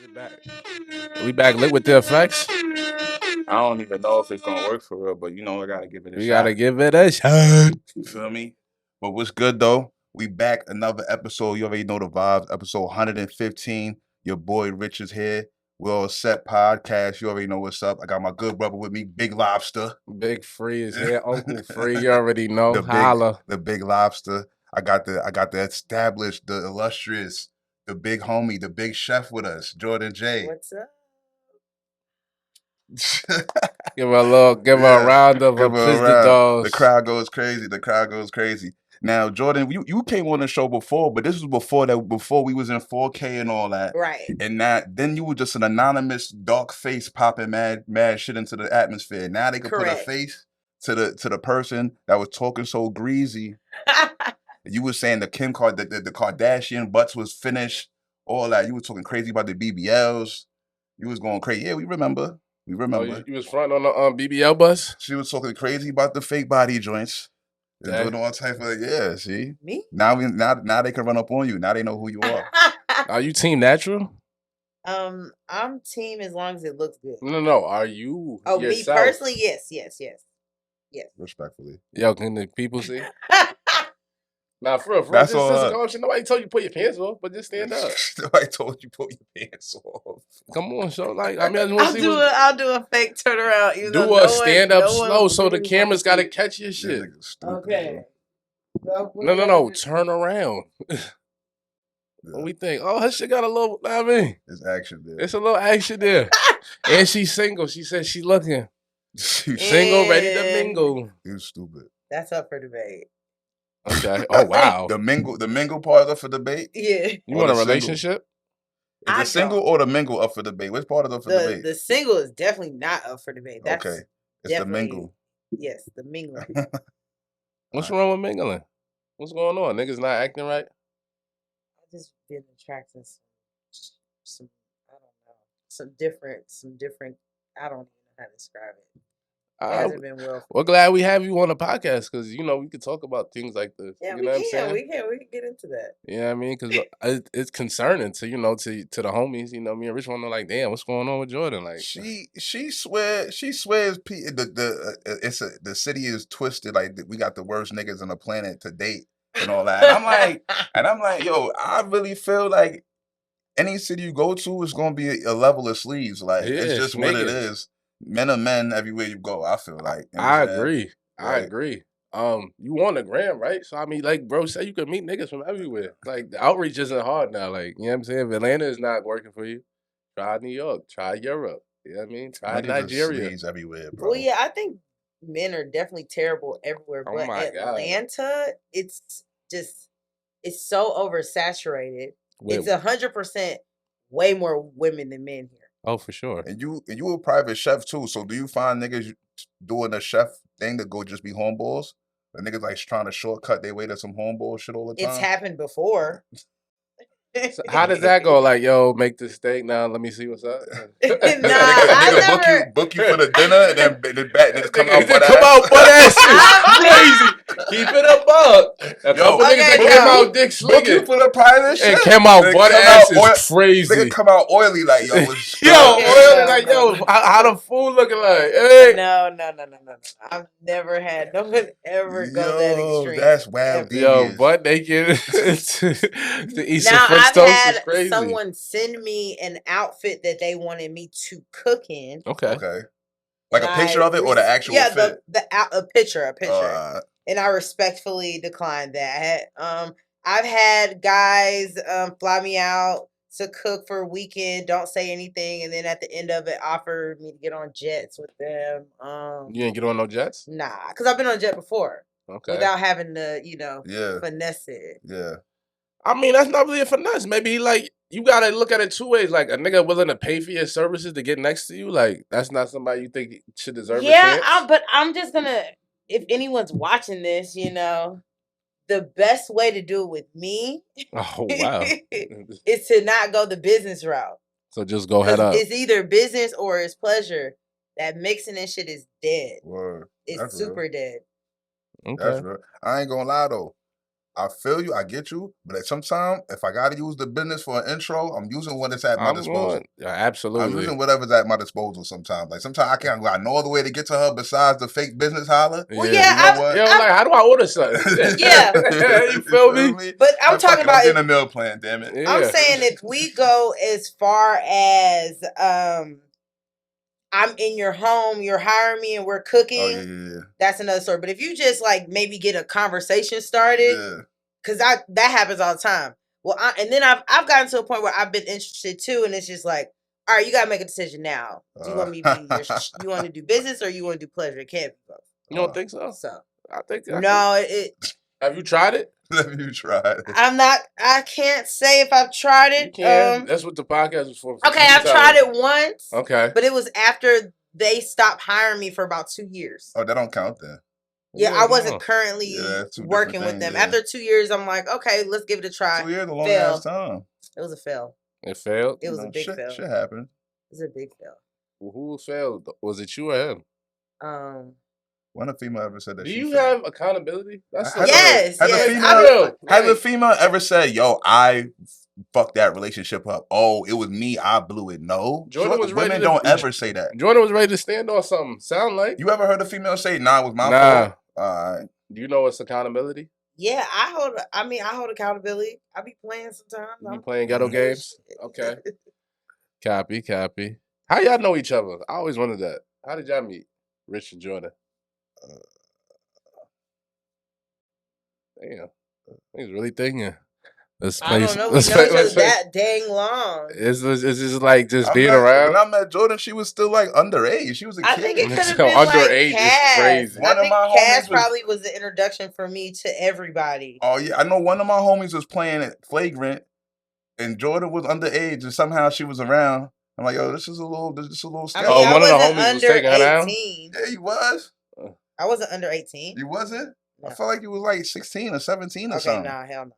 We back. We back lit with the effects. I don't even know if it's gonna work for real, but I gotta give it a We shot. gotta give it a shot. You feel me? But what's good though? We back another episode. You already know the vibes. Episode 115. Your boy Rich is here. We're all set podcast. You already know what's up. I got my good brother with me, Big Lobster. Big Free is here. Uncle Free, you already know. The big lobster. I got the established, the illustrious, the big homie, the big chef with us, Jordan J. What's up? Give her a round of applause. The crowd goes crazy. Now, Jordan, you came on the show before, but this was before we was in 4K and all that. Right. And then you were just an anonymous dark face popping mad shit into the atmosphere. Now they can put a face to the person that was talking so greasy. You were saying the Kardashian butts was finished, all that. You were talking crazy about the BBLs. You was going crazy. Yeah, we remember. We remember. Oh, you was fronting on the BBL bus? She was talking crazy about the fake body joints. They're doing all type of see? Me? Now they can run up on you. Now they know who you are. Are you team natural? I'm team as long as it looks good. No. Are you? Oh, yourself? Me personally, yes. Respectfully. Yo, can the people see? Nah, for real. That's this all. Is nobody told you put your pants off, but just stand up. Nobody told you put your pants off. Come on, show. Like, I mean, I'll do a fake turnaround. Do a stand up slow, so the camera's got to catch your shit. Okay. No. Turn around. What we think? Oh, her shit got a little. I mean, it's action there. It's a little action there. And she's single. She said she looking. She's single, ready to mingle. You stupid. That's up for debate. Okay. Oh wow. The mingle part up for debate. Yeah. You want a relationship? Is the single or the mingle up for debate? Which part is up for debate? The single is definitely not up for debate. That's okay. It's the mingle. Yes, the mingling. What's wrong with mingling? What's going on? Niggas not acting right? I just been attracting some I don't know. Some different I don't even know how to describe it. It hasn't been well. We're glad we have you on the podcast because we could talk about things like this. Yeah, you know what I'm saying? We can get into that. Yeah, you know I mean, because it's concerning to to the homies. Me and Rich want to know, like, damn, what's going on with Jordan? Like, she swears the city is twisted. Like we got the worst niggas on the planet to date and all that. And I'm like, yo, I really feel like any city you go to is gonna be a level of sleeves. Like it's just what it is. Men are men everywhere you go. I feel like. I agree. Right? I agree. You on the gram, right? So I mean, like, bro, say you can meet niggas from everywhere. Like the outreach isn't hard now. Like, you know what I'm saying? If Atlanta is not working for you, try New York, try Europe. You know what I mean? Try Nigeria. Everywhere, bro. Well, yeah, I think men are definitely terrible everywhere, but Atlanta, it's so oversaturated. It's 100% way more women than men here. Oh, for sure. And you a private chef too. So do you find niggas doing a chef thing to go just be homeboys? The niggas like trying to shortcut their way to some homeboy shit all the time? It's happened before. So how does that go? Like, yo, make this steak now. Let me see what's up. Nigga book you for the dinner and then niggas come out butt ass. Crazy. Keep it a buck. A couple niggas that came out dick slinging. Book you for the private shit. And came out butt ass is crazy. Nigga come out oily like yo. Oily like yo. How the food looking like? Hey. No. I've never had no one ever go that extreme. That's wild. Yo, butt naked to eat some French I've toast had is crazy. Someone send me an outfit that they wanted me to cook in. Okay. Like a picture of it or the actual fit? A picture. And I respectfully declined that. I've had guys fly me out to cook for a weekend, don't say anything, and then at the end of it offer me to get on jets with them. You didn't get on no jets? Nah, because I've been on a jet before. Okay. Without having to, finesse it. Yeah. I mean, that's not really a finesse. Maybe like you gotta look at it two ways. Like a nigga willing to pay for your services to get next to you, like that's not somebody you think should deserve a chance. Yeah, but I'm just gonna, if anyone's watching this, the best way to do it with me is to not go the business route. So just go head up. It's either business or it's pleasure. That mixing and shit is dead. Word. It's super dead. Okay. That's real. I ain't gonna lie though. I feel you. I get you. But sometimes, if I got to use the business for an intro, I'm using what is at my disposal. Yeah, absolutely. I'm using whatever's at my disposal sometimes. Like, sometimes I can't got no other way to get to her besides the fake business holler. Well, yeah, you know what? Yo, like, how do I order something? Yeah. You feel me? But I'm talking about... I'm getting a meal plan, damn it. I'm saying if we go as far as... I'm in your home, you're hiring me, and we're cooking. That's another story. But if you just like maybe get a conversation started, because that happens all the time. Well, and then I've gotten to a point where I've been interested too, and it's just like, all right, you gotta make a decision now. Do you want me to be you want to do business or you want to do pleasure? It can't be both. You don't think so? I think Have you tried it? Have you tried it? I can't say if I've tried it. You can. That's what the podcast is for. Okay, I've tried it once. Okay. But it was after they stopped hiring me for about 2 years. Oh, that don't count then. Yeah, I wasn't currently working with them. After 2 years, I'm like, okay, let's give it a try. 2 years, a long ass time. It was a fail. It failed? It was a big fail. Shit happened. It was a big fail. Well, who failed? Was it you or him? When a female ever said that? Do you have accountability? Yes. Has a female ever said, "Yo, I fucked that relationship up. Oh, it was me. I blew it." No, women don't ever say that. Jordan was ready to stand on something. Sound like you ever heard a female say, "Nah, it was my fault"? All right. Do you know what's accountability? Yeah, I hold accountability. I be playing sometimes. You be playing ghetto games? Okay. Copy. How y'all know each other? I always wondered that. How did y'all meet, Rich and Jordan? Damn, he's really thinking. I don't know. We know each other that dang long. It's just like being around. When I met Jordan, she was still like underage. She was a kid. I think it could have been underage like Cass. Is crazy. I think Cass probably was the introduction for me to everybody. Oh yeah, I know one of my homies was playing at Flagrant, and Jordan was underage, and somehow she was around. I'm like, yo, this is a little scary. I mean, one of the homies was taking her down. Yeah, he was. I wasn't under 18. You wasn't? No. I felt like you was like 16 or 17 or something. Nah, hell no.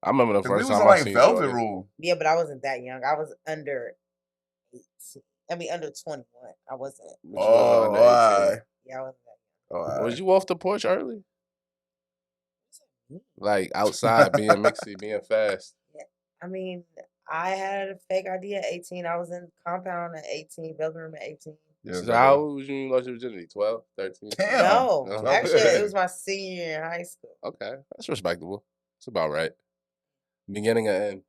I remember the first time I seen Velvet Room. Yeah, but I wasn't that young. I was under 18. I mean, under 21. I wasn't. Oh, why? Yeah, I wasn't that young. Was you off the porch early? Like outside, being mixy, being fast? Yeah. I mean, I had a fake ID at 18. I was in compound at 18, Velvet Room at 18. Yeah, so how old was you when you lost your virginity? 12, 13? Damn. No. Actually, it was my senior year in high school. Okay. That's respectable. It's about right. Beginning or end?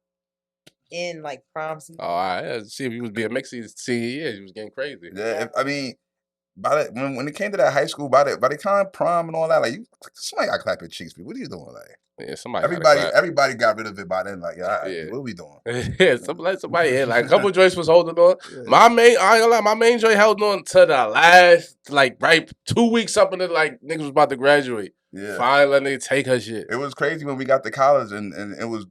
In like prom season. Oh, all right. See if he was being mixy senior year, he was getting crazy. Yeah, I mean, when it came to that high school, by the time prom and all that, like somebody got clap your cheeks. What are you doing? Like, yeah, somebody. Everybody got rid of it by then. Like, what are we doing? Yeah, somebody had like a couple joints was holding on. Yeah. I ain't gonna lie, my main joint held on to the last, like right 2 weeks up until like niggas was about to graduate. Yeah, finally letting niggas take her shit. It was crazy when we got to college and it was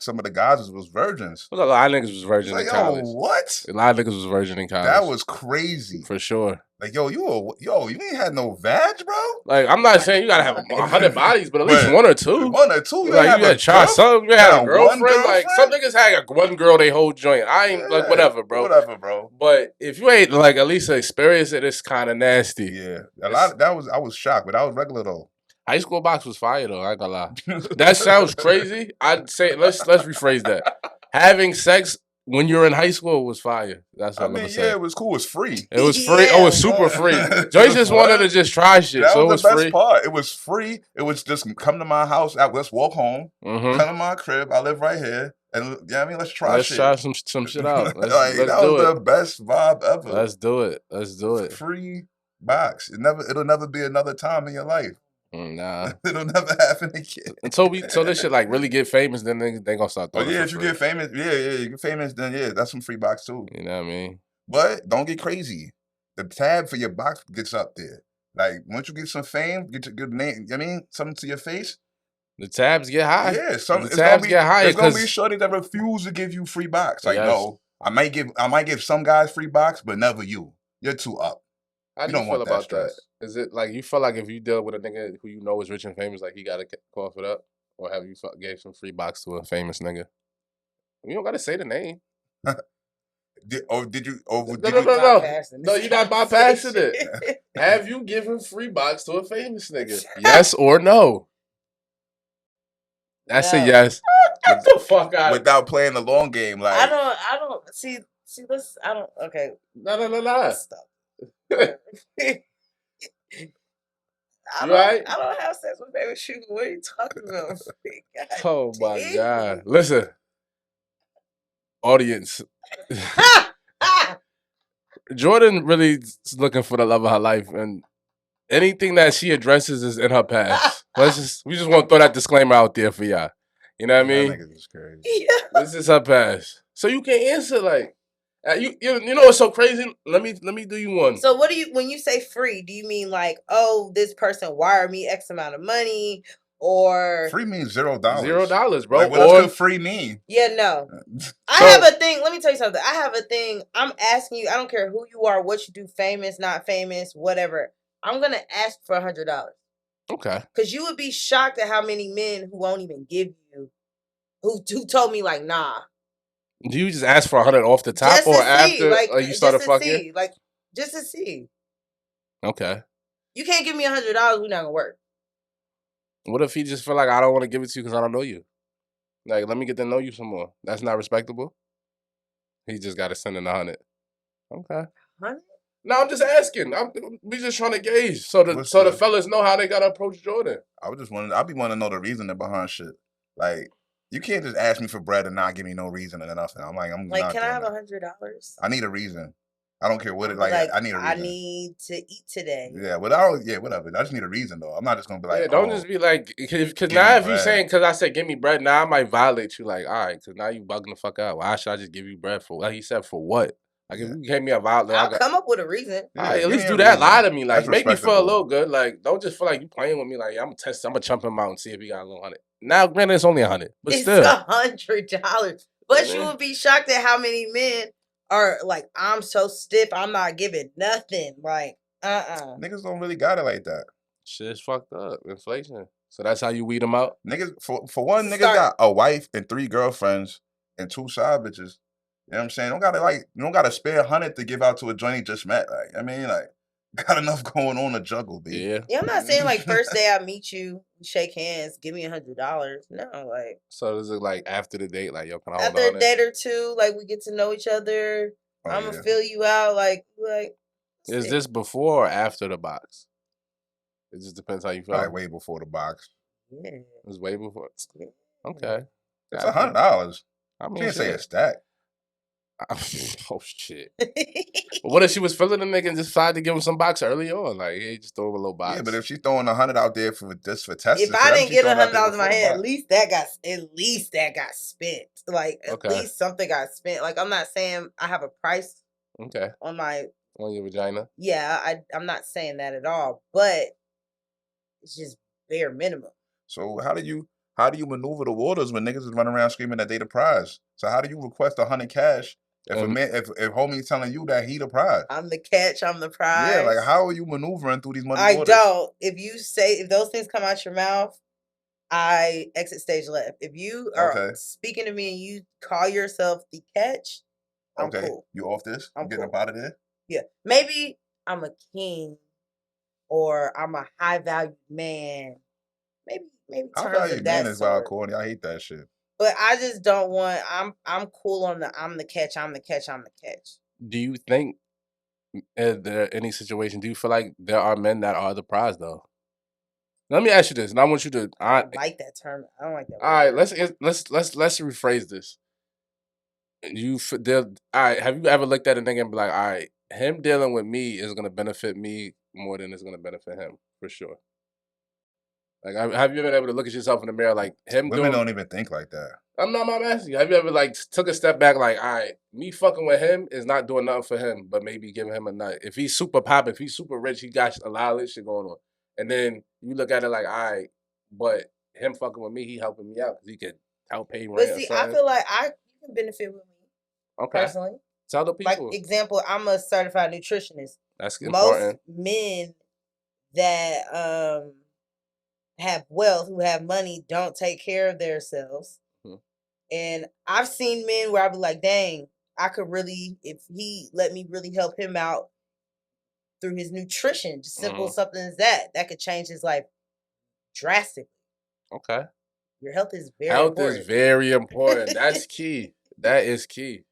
some of the guys was virgins. A lot of niggas was virgin in college. What? A lot of niggas was virgin in college. That was crazy. For sure. Like, you ain't had no vag, bro? Like, I'm not saying you gotta have 100 bodies, but at least one or two. One or two. You gotta try something. You had a girlfriend. Like, some niggas had one girl they whole joint. I ain't, like, whatever, bro. Whatever, bro. But if you ain't, like, at least experience it, it's kind of nasty. Yeah. I was shocked, but that was regular, though. High school box was fire, though. I ain't gonna lie. That sounds crazy. I'd say, let's rephrase that. Having sex when you're in high school was fire. That's what I'm gonna say. Yeah, it was cool. It was free. It was free. Yeah. Oh, it was super free. Joyce just wanted to just try shit, so it was free. That was the best part. It was free. It was just come to my house. Let's walk home. Mm-hmm. Come to my crib. I live right here. And yeah, let's try shit. Let's try some shit out. Let's that do was the best vibe ever. Let's do it. Free box. It'll never be another time in your life. Nah, it'll never happen again. Until this shit like really get famous, then they gonna start throwing. Oh yeah, if you get famous, you get famous, then that's some free box too. You know what I mean? But don't get crazy. The tab for your box gets up there. Like once you get some fame, get your good name. I mean, something to your face. The tabs get high. Yeah, the tabs get high. There's gonna be shorty that refuse to give you free box. Like no, I might give some guys free box, but never you. You're too up. How do you feel about that? Is it like you feel like if you deal with a nigga who you know is rich and famous, like he gotta cough it up, or have you gave some free box to a famous nigga? You don't gotta say the name. Did you? No, you're not bypassing it. Have you given free box to a famous nigga? Yes or no? That's a yes. Get the fuck out. Without playing the long game, like I don't see this. I don't. Okay. No. Stop. I don't have sex with baby sugar. What are you talking about? Oh my God. Listen. Audience. Jordan really is looking for the love of her life, and anything that she addresses is in her past. We just want to throw that disclaimer out there for y'all. You know what I mean? That nigga is crazy. Yeah. This is her past. So you can answer like you know what's so crazy? Let me do you one. So what do you when you say free, do you mean like, oh, this person wired me X amount of money? Or free means $0. $0, bro. Like, what else could free mean? Yeah, no. I have a thing. Let me tell you something. I have a thing. I'm asking you. I don't care who you are, what you do, famous, not famous, whatever. I'm gonna ask for $100. Okay. Because you would be shocked at how many men who won't even give you, who told me like, nah. Do you just ask for 100 off the top or after you started fucking? Like, just to see. Okay. You can't give me $100. We're not gonna work. What if he just feel like I don't want to give it to you because I don't know you? Like, let me get to know you some more. That's not respectable. He just got to send in 100. Okay. 100? No, I'm just asking. We just trying to gauge so the fellas know how they gotta approach Jordan. I be wanting to know the reasoning behind shit. Like, you can't just ask me for bread and not give me no reason or nothing. I'm like, can I have $100? I need a reason. I don't care what it like. I need a reason. I need to eat today. Yeah, whatever. I just need a reason though. I'm not just gonna be like, don't just be like, because now if you saying because I said give me bread, now I might violate you. Like, all right, because now you bugging the fuck out. Why should I just give you bread for? Like he said, for what? Like if you gave me a violate, I'll come up with a reason. Yeah, at least do that. Lie to me, like make me feel a little good. Like don't just feel like you playing with me. Like I'm gonna chump him out and see if he got a little 100. Now, granted, it's only 100, but still, it's $100. But you would be shocked at how many men are like, I'm so stiff, I'm not giving nothing. Like, niggas don't really got it like that. Shit's fucked up. Inflation. So that's how you weed them out? Niggas, for one, niggas got a wife and 3 girlfriends and 2 side bitches. You know what I'm saying? You don't gotta spare 100 to give out to a joint you just met. Like, I mean, like, got enough going on to juggle, baby. Yeah. Yeah, I'm not saying like first day I meet you, shake hands, give me $100. No, like. So is it like after the date, like yo, can I hold after a date or two, like we get to know each other. I'm gonna fill you out, like. Is this before or after the box? It just depends how you feel. Probably way before the box. Yeah, it was way before. Okay, it's $100. I mean, can't say a stack. Oh shit! But what if she was feeling the nigga and just decided to give him some box early on? Like, hey, just throw him a little box. Yeah, but if she's throwing 100 out there for testing, if I didn't get $100 in my head, at least that got spent. Like at least something got spent. Like I'm not saying I have a price. Okay. On your vagina. Yeah, I'm not saying that at all, but it's just bare minimum. So how do you maneuver the waters when niggas is running around screaming that they the prize? So how do you request 100 cash if if homie's telling you that he the prize? I'm the catch, I'm the prize. Yeah, like how are you maneuvering through these money waters? Don't. If those things come out your mouth, I exit stage left. If you are speaking to me and you call yourself the catch, I'm cool. You off this? I'm getting up out of there? Yeah. Maybe I'm a king or I'm a high value man. Maybe high value man is wild corny. I hate that shit. But I just don't want. I'm cool on I'm the catch. Do you think is there any situation? Do you feel like there are men that are the prize though? Let me ask you this, and I want you to. I like that term. I don't like that. All right, let's rephrase this. All right. Have you ever looked at a nigga and be like, all right, him dealing with me is gonna benefit me more than it's gonna benefit him for sure. Like, have you been able to look at yourself in the mirror like him? Women don't even think like that. I'm asking you. Have you ever like took a step back like, all right, me fucking with him is not doing nothing for him, but maybe giving him a nut. If he's super pop, if he's super rich, he got a lot of this shit going on. And then you look at it like, all right, but him fucking with me, he helping me out because he could help pay rent. But see, I feel like you can benefit with me. Okay. Personally. Tell the people. Like example, I'm a certified nutritionist. That's important. Most men that have wealth, who have money, don't take care of themselves. And I've seen men where I'd be like, dang, I could really, if he let me really help him out through his nutrition, just simple something as that could change his life drastically. Okay. Your health is very Health important. is very important. That's key. That is key.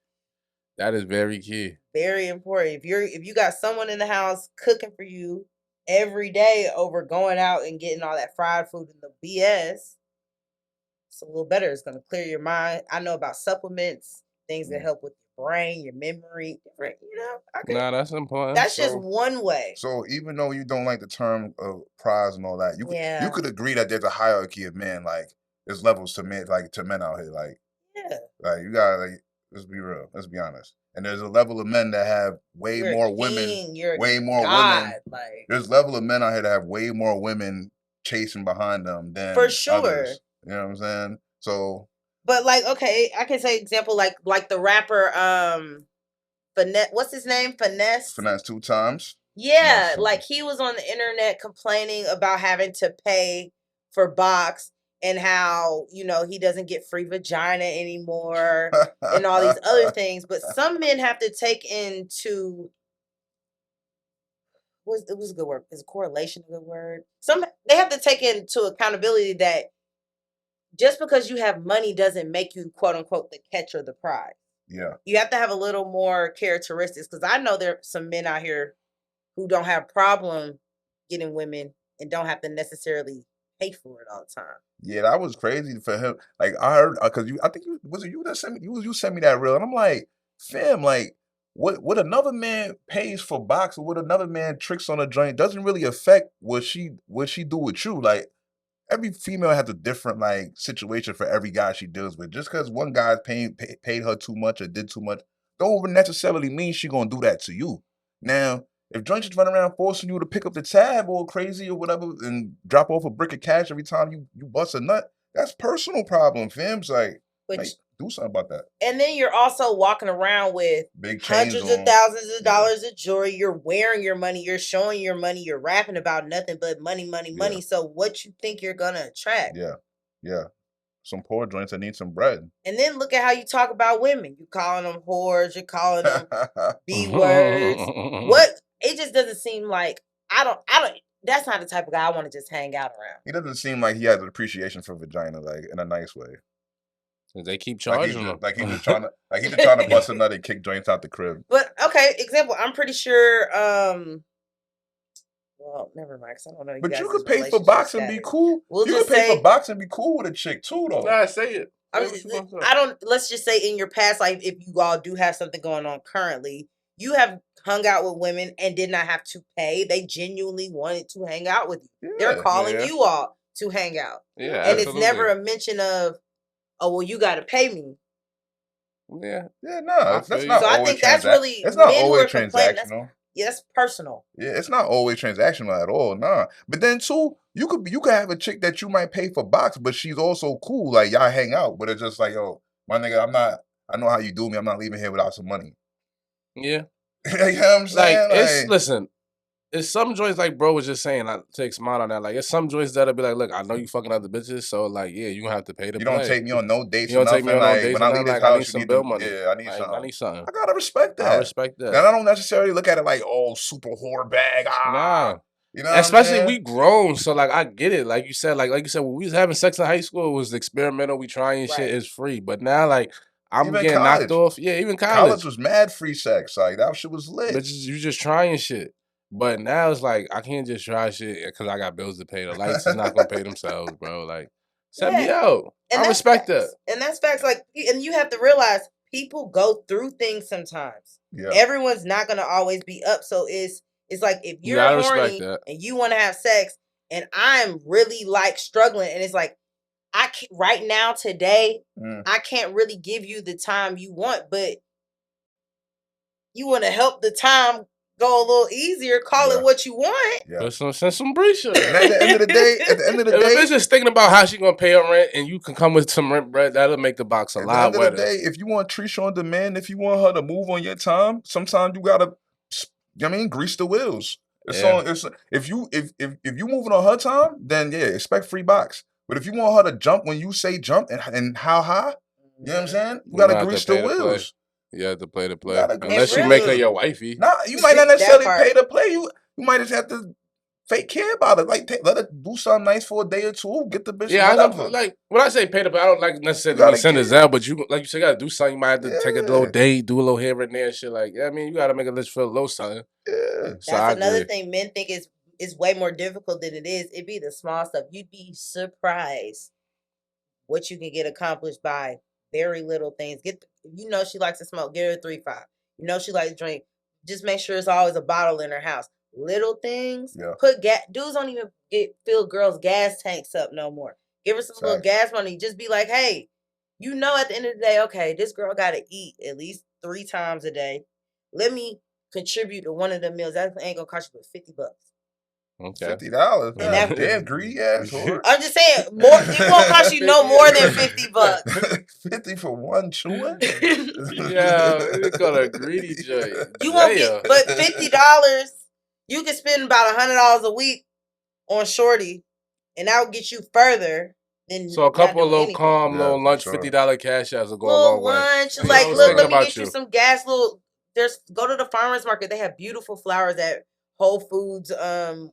That is very key. Very important. If you got someone in the house cooking for you every day over going out and getting all that fried food and the BS, it's a little better. It's going to clear your mind. I know about supplements, things that help with your brain, your memory, different. Nah, that's important. That's just one way. So even though you don't like the term of prize and all that, you could agree that there's a hierarchy of men. Like there's levels to men, to men out here. Like you gotta let's be real. Let's be honest. And there's a level of men that have way more women. Women. Like there's a level of men out here that have way more women chasing behind them than for sure. Others. You know what I'm saying? So, but like, okay, I can say example like the rapper Finesse. What's his name? Finesse 2 times. Yeah, like he was on the internet complaining about having to pay for box and how, he doesn't get free vagina anymore and all these other things. But some men have to take into it was a good word. Is correlation a good word? They have to take into accountability that just because you have money doesn't make you quote unquote the catcher of the prize. Yeah. You have to have a little more characteristics because I know there's some men out here who don't have problem getting women and don't have to necessarily pay for it all the time. Yeah, that was crazy for him. Like I heard, because I think was it you that sent me? You sent me that reel, and I'm like, fam, like what another man pays for box or what another man tricks on a joint doesn't really affect what she do with you. Like every female has a different situation for every guy she deals with. Just because one guy paid her too much or did too much, don't necessarily mean she gonna do that to you. Now, if joints just run around forcing you to pick up the tab or crazy or whatever and drop off a brick of cash every time you bust a nut, that's personal problem, fam. It's like, do something about that. And then you're also walking around with big hundreds of thousands of dollars of jewelry. You're wearing your money. You're showing your money. You're rapping about nothing but money, money, money. So what you think you're going to attract? Yeah. Some poor joints that need some bread. And then look at how you talk about women. You're calling them whores. You're calling them B words. It just doesn't seem like I don't. That's not the type of guy I want to just hang out around. He doesn't seem like he has an appreciation for vagina, in a nice way. They keep charging him. He's just trying to bust a nut and kick joints out the crib. But okay, example. I'm pretty sure. Well, never mind. Cause I don't know. But you could pay for boxing and be cool. You could pay for boxing and be cool with a chick too, though. Nah, say it. I don't. Let's just say in your past life, if you all do have something going on currently, you have hung out with women and did not have to pay. They genuinely wanted to hang out with you. They're calling you all to hang out. Yeah, and it's never a mention of, oh, well, you got to pay me. Yeah, no, that's not. So I think that's really. It's not always transactional. Yeah, that's personal. Yeah, it's not always transactional at all, nah. But then too, you could have a chick that you might pay for box, but she's also cool. Like y'all hang out, but it's just like, yo, my nigga, I know how you do me. I'm not leaving here without some money. Yeah. You know what I'm saying? Listen, it's some joints like bro was just saying, I take smart on that. Like it's some joints that'll be like, look, I know you fucking other bitches, so like, yeah, you gonna have to pay to play. You don't take me on no dates. You don't take me on no dates. When I leave this house, I need some bill money. Yeah, I need something. I need something. I gotta respect that. I respect that. And I don't necessarily look at it like, oh, super whore bag. Nah. You know, especially we grown, so like I get it. Like you said, when we was having sex in high school, it was experimental. We trying shit is free, but now like I'm even getting knocked off. Yeah, even college. College was mad free sex. Like that shit was lit. But you just trying shit. But now it's like I can't just try shit because I got bills to pay. The lights is not gonna pay themselves, bro. Like set me out. And I respect that. And that's facts. Like, and you have to realize people go through things sometimes. Yeah. Everyone's not gonna always be up. So it's like if you're horny and you want to have sex, and I'm really like struggling, and it's like I can't, right now today, I can't really give you the time you want, but you want to help the time go a little easier. Call it what you want. Yeah. Send some breach. At the end of the day, if it's just thinking about how she gonna pay her rent, and you can come with some rent bread, that'll make the box a lot better. At the end of the day, if you want Trisha on demand, if you want her to move on your time, sometimes you gotta, grease the wheels. If you moving on her time, then expect free box. But if you want her to jump when you say jump and how high, you know what I'm saying? You gotta grease the wheels. You have to play the play. Unless you make her your wifey. Nah, you might not necessarily pay to play. You might just have to fake care about it. Like, let her do something nice for a day or two. Get the bitch whatever. Like when I say pay the bill, I don't like necessarily send a out, but you like you said, you gotta do something. You might have to take a little date, do a little here and there, and shit. Like, I mean, you gotta make a list for a little something. Yeah. So that's another thing men think is way more difficult than it is. It be the small stuff. You'd be surprised what you can get accomplished by very little things. She likes to smoke. Get her 3-5. She likes to drink. Just make sure it's always a bottle in her house. Little things. Yeah. Dudes don't even fill girls' gas tanks up no more. Give her some little gas money. Just be like, hey, at the end of the day, okay, this girl got to eat at least 3 times a day. Let me contribute to one of the meals. That ain't gonna cost you but $50. Okay. $50. And damn greedy ass whore. I'm just saying, it won't cost you no more than $50. 50 for one chewing? Yeah, it's got a greedy joint. You won't get, but $50, you can spend about $100 a week on shorty, and that will get you further than. So a couple of little calm, little lunch, $50 cash outs will go a long way. Lunch, like look, let me get you some gas. Go to the farmers market. They have beautiful flowers at Whole Foods.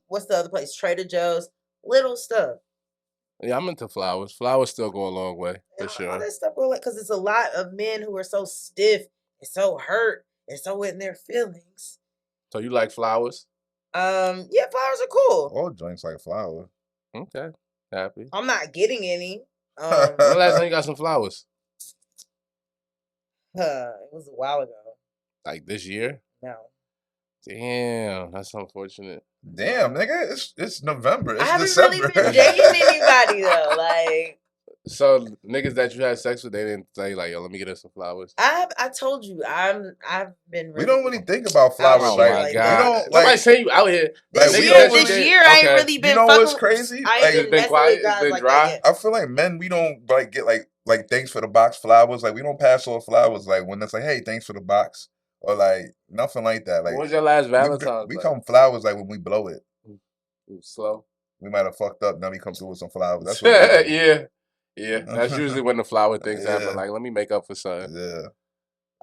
What's the other place? Trader Joe's. Little stuff. Yeah, I'm into flowers. Flowers still go a long way for sure. All that stuff because it's a lot of men who are so stiff and so hurt and so in their feelings. So you like flowers? Yeah, flowers are cool. All joints like flowers. Okay, happy. I'm not getting any. When the last time you got some flowers? It was a while ago. Like this year? No. Damn, that's unfortunate. Damn, nigga, it's November. It's I haven't December. really been dating anybody though. Like, so niggas that you had sex with, they didn't say like, "Yo, let me get her some flowers." I told you, I've been. We don't really think about flowers. Oh my god! We don't nobody say you out here. This year, I ain't really been. You know what's crazy? I ain't been quiet. It's been dry. I feel like men, we don't get like thanks for the box flowers. Like we don't pass off flowers like when it's like, hey, thanks for the box. Or like nothing like that. Like what was your last Valentine's? We come flowers like when we blow it. Slow. We might have fucked up. Now we come through with some flowers. That's what yeah. That's usually when the flower things happen. Like, let me make up for something. Yeah.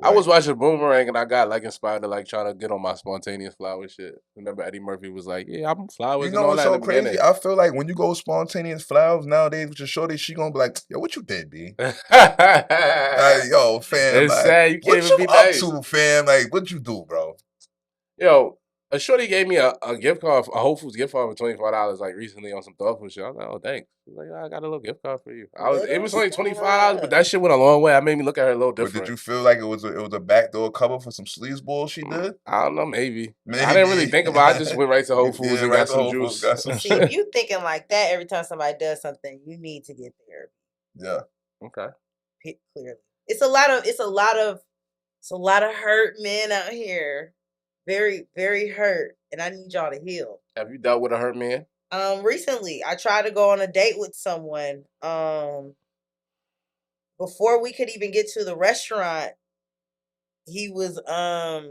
I was watching Boomerang and I got like inspired to like try to get on my spontaneous flower shit. Remember Eddie Murphy was like, "Yeah, I'm flowers." You know what's so crazy? I feel like when you go spontaneous flowers nowadays with your shorty, she gonna be like, "Yo, what you did, B?" Like, yo, fam. It's like, sad. You can't even be nice. What you up to, fam? Like, what you do, bro? Yo, a shorty gave me a gift card, a Whole Foods gift card for $25 like recently on some thoughtful shit. I was like, "Oh, thanks." She's like, "I got a little gift card for you." It was only $25, but that shit went a long way. I made me look at her a little different. But did you feel like it was a backdoor cover for some sleazeball she did? I don't know, maybe. I didn't really think about it. I just went right to Whole Foods and got some juice. See, if you thinking like that every time somebody does something, you need to get therapy. Yeah. Okay. Clearly, it's a lot of hurt men out here. Very, very hurt, and I need y'all to heal. Have you dealt with a hurt man? Recently, I tried to go on a date with someone. Before we could even get to the restaurant, he was I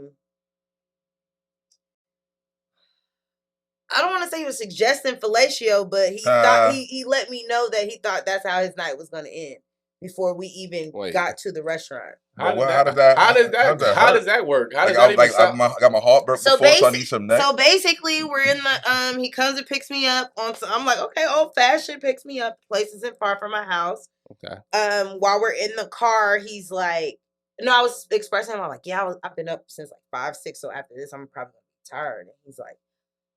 don't want to say he was suggesting fellatio, but he thought he let me know that he thought that's how his night was going to end before we even got to the restaurant. How does that work? How does I got my heart broke before, so I need some neck. So basically, we're in the he comes and picks me up I'm like, okay, old fashioned, picks me up. Place isn't far from my house. Okay. While we're in the car, he's like, no, I was expressing him. I'm like, yeah, I've been up since like 5, 6. So after this, I'm probably gonna be tired. And he's like,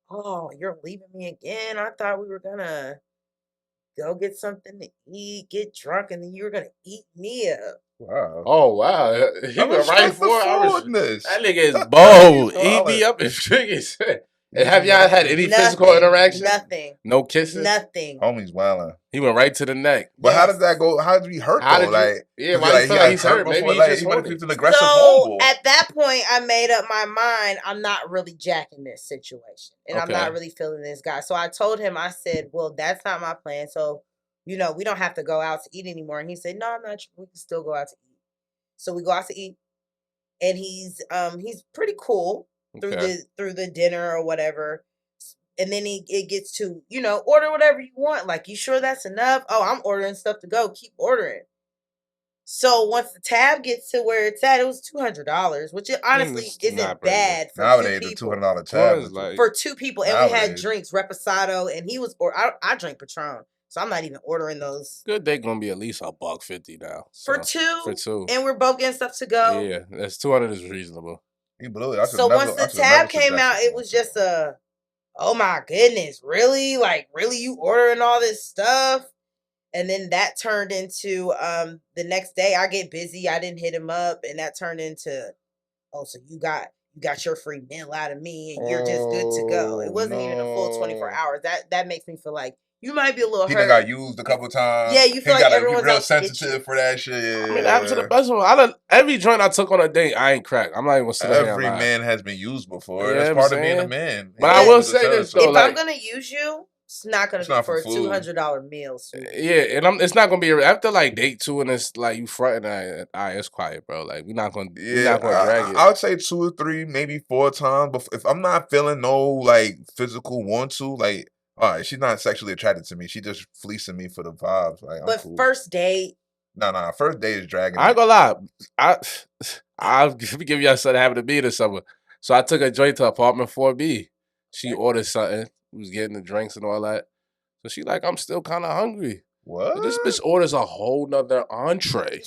oh, you're leaving me again? I thought we were gonna go get something to eat, get drunk, and then you were gonna eat me up. Wow. Oh, wow. He went right for it. That nigga is bold. Eat me up and drink it. And have y'all had any physical interaction? Nothing. No kissing? Nothing. Homie's wildin'. He went right to the neck. But how does that go? How did he hurt though? Why do you feel like he's hurt? Maybe he just wanted an aggressive so at that point, I made up my mind. I'm not really jacking this situation. And I'm not really feeling this guy. So I told him, I said, well, that's not my plan. So, we don't have to go out to eat anymore. And he said, no, I'm not. We can still go out to eat. So we go out to eat. And he's pretty cool through the dinner or whatever. And then it gets to, order whatever you want. Like, you sure that's enough? Oh, I'm ordering stuff to go. Keep ordering. So once the tab gets to where it's at, it was $200, which honestly isn't bad for nowadays, two people. $200 tab is like for two people, and we had drinks, Reposado, and he was, or I drank Patron, so I'm not even ordering those. Good, they gonna be at least $1.50 now for two, and we're both getting stuff to go. Yeah, that's 200 is reasonable. So once the tab came out, it was just oh my goodness, really? Like, really, you ordering all this stuff? And then that turned into the next day I get busy. I didn't hit him up, and that turned into, oh, so you got your free meal out of me, and you're just good to go. It wasn't even a full 24 hours. That makes me feel like you might be a little hurt. He got used a couple times. Yeah, you feel like everyone's real sensitive for that shit. Yeah. I mean, that happened to the best one. Every joint I took on a date, I ain't crack. I'm not even gonna Every man has been used before. Yeah, that's part of being a man. But I will say this though, if I'm gonna use you, it's not gonna be for a $200 meal. Yeah, and it's not gonna be after like date 2, and it's like you fronting. It's quiet, bro. Like we're not gonna drag it. I would say 2 or 3, maybe 4 times. But if I'm not feeling no like physical want to, like, all right, she's not sexually attracted to me. She just fleecing me for the vibes. Like, but cool. First date. No, first date is dragging. I ain't gonna lie. I'll give you a son having to be this summer. So I took a joint to apartment 4B. She ordered something. We was getting the drinks and all that. So she like, I'm still kind of hungry. What? So this bitch orders a whole nother entree.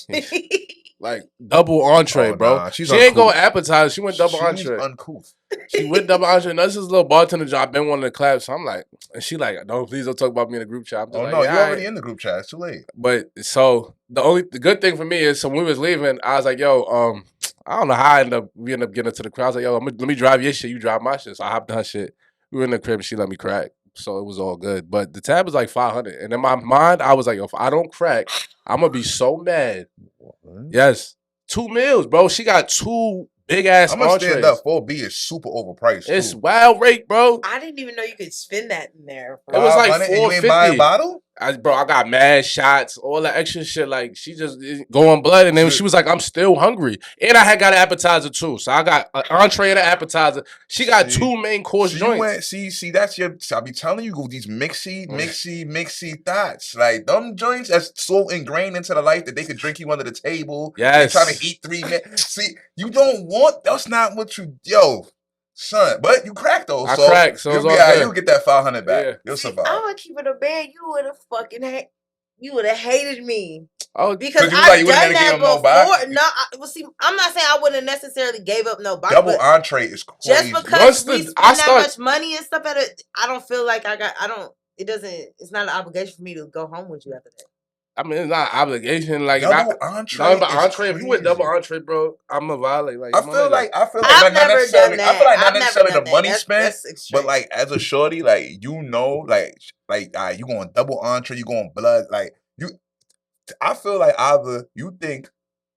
Like double entree, bro. Nah, she ain't go appetizer. She went double entree. Uncouth. She went double entree. Now, this is a little bartender job. I've been wanting to clap. So I'm like, and she like, no, please don't talk about me in the group chat. I'm just like, no, you're already in the group chat. It's too late. But so the good thing for me is, so when we was leaving, I was like, yo, I don't know how we ended up getting into the crowd. I was like, yo, let me drive your shit. You drive my shit. So I hopped on her shit. We were in the crib and she let me crack. So it was all good. But the tab was like 500. And in my mind, I was like, yo, if I don't crack, I'm going to be so mad. What? Yes. 2 meals, bro. She got 2 big ass entrees. I'm gonna stand up. 4B is super overpriced. It's wild rate, bro. I didn't even know you could spend that in there. It was like $450. You ain't buy a bottle? I got mad shots, all that extra shit. Like, she just go on blood. And then she was like, I'm still hungry. And I had got an appetizer too. So I got an entree and an appetizer. She got 2 main course joints. See, that's your, I be telling you, these mixy thoughts. Like, them joints that's so ingrained into the life that they could drink you under the table. Yes. They're trying to eat 3 men. See, you don't want, that's not what you, son, but you cracked though. I cracked, so you'll get that 500 back. Yeah. You'll survive. I'm gonna keep it a band. You would have hated me. Oh, because I've done that before. No, I'm not saying I wouldn't have necessarily gave up no box. Double entree is crazy. Just because we spend that much money and stuff at it, I don't feel like it's not an obligation for me to go home with you after that. I mean, it's not an obligation. Like, double entree. If you went double entree, bro, I'm a violate. Like, I feel like I've never done that. I feel like not necessarily the money spent, but like as a shorty, like you going double entree, you going blood, like you. I feel like either you think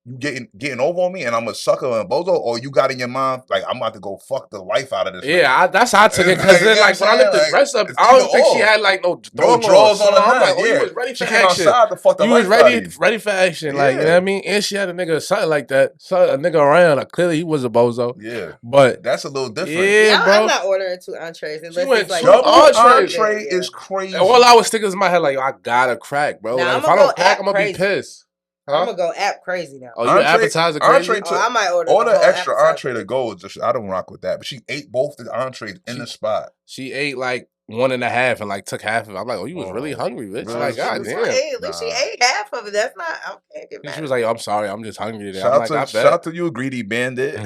you getting over on me and I'm a sucker and bozo, or you got in your mind like I'm about to go fuck the life out of this. Yeah, that's how I took it, because then like when I looked the dress up, I don't think she had like no drawers on her. I'm like, you was ready for action. You was ready for action. Like, you know what I mean? And she had a nigga something like that. So a nigga around. Like, clearly he was a bozo. Yeah, but that's a little different. Yeah, bro. I'm not ordering 2 entrees. She went like entree is crazy. All I was thinking in my head like, I gotta crack, bro. Like, if I don't crack, I'm gonna be pissed. I'm gonna go app crazy now. Oh, you appetizer crazy? I might order extra entree to go. I don't rock with that. But she ate both the entrees in the spot. She ate like 1.5 and like took half of it. I'm like, oh, you was really hungry, bitch. Really? Like, God damn. At least she ate half of it. That's not. I can't get mad. She was like, I'm sorry, I'm just hungry today. Shout out to you, greedy bandit.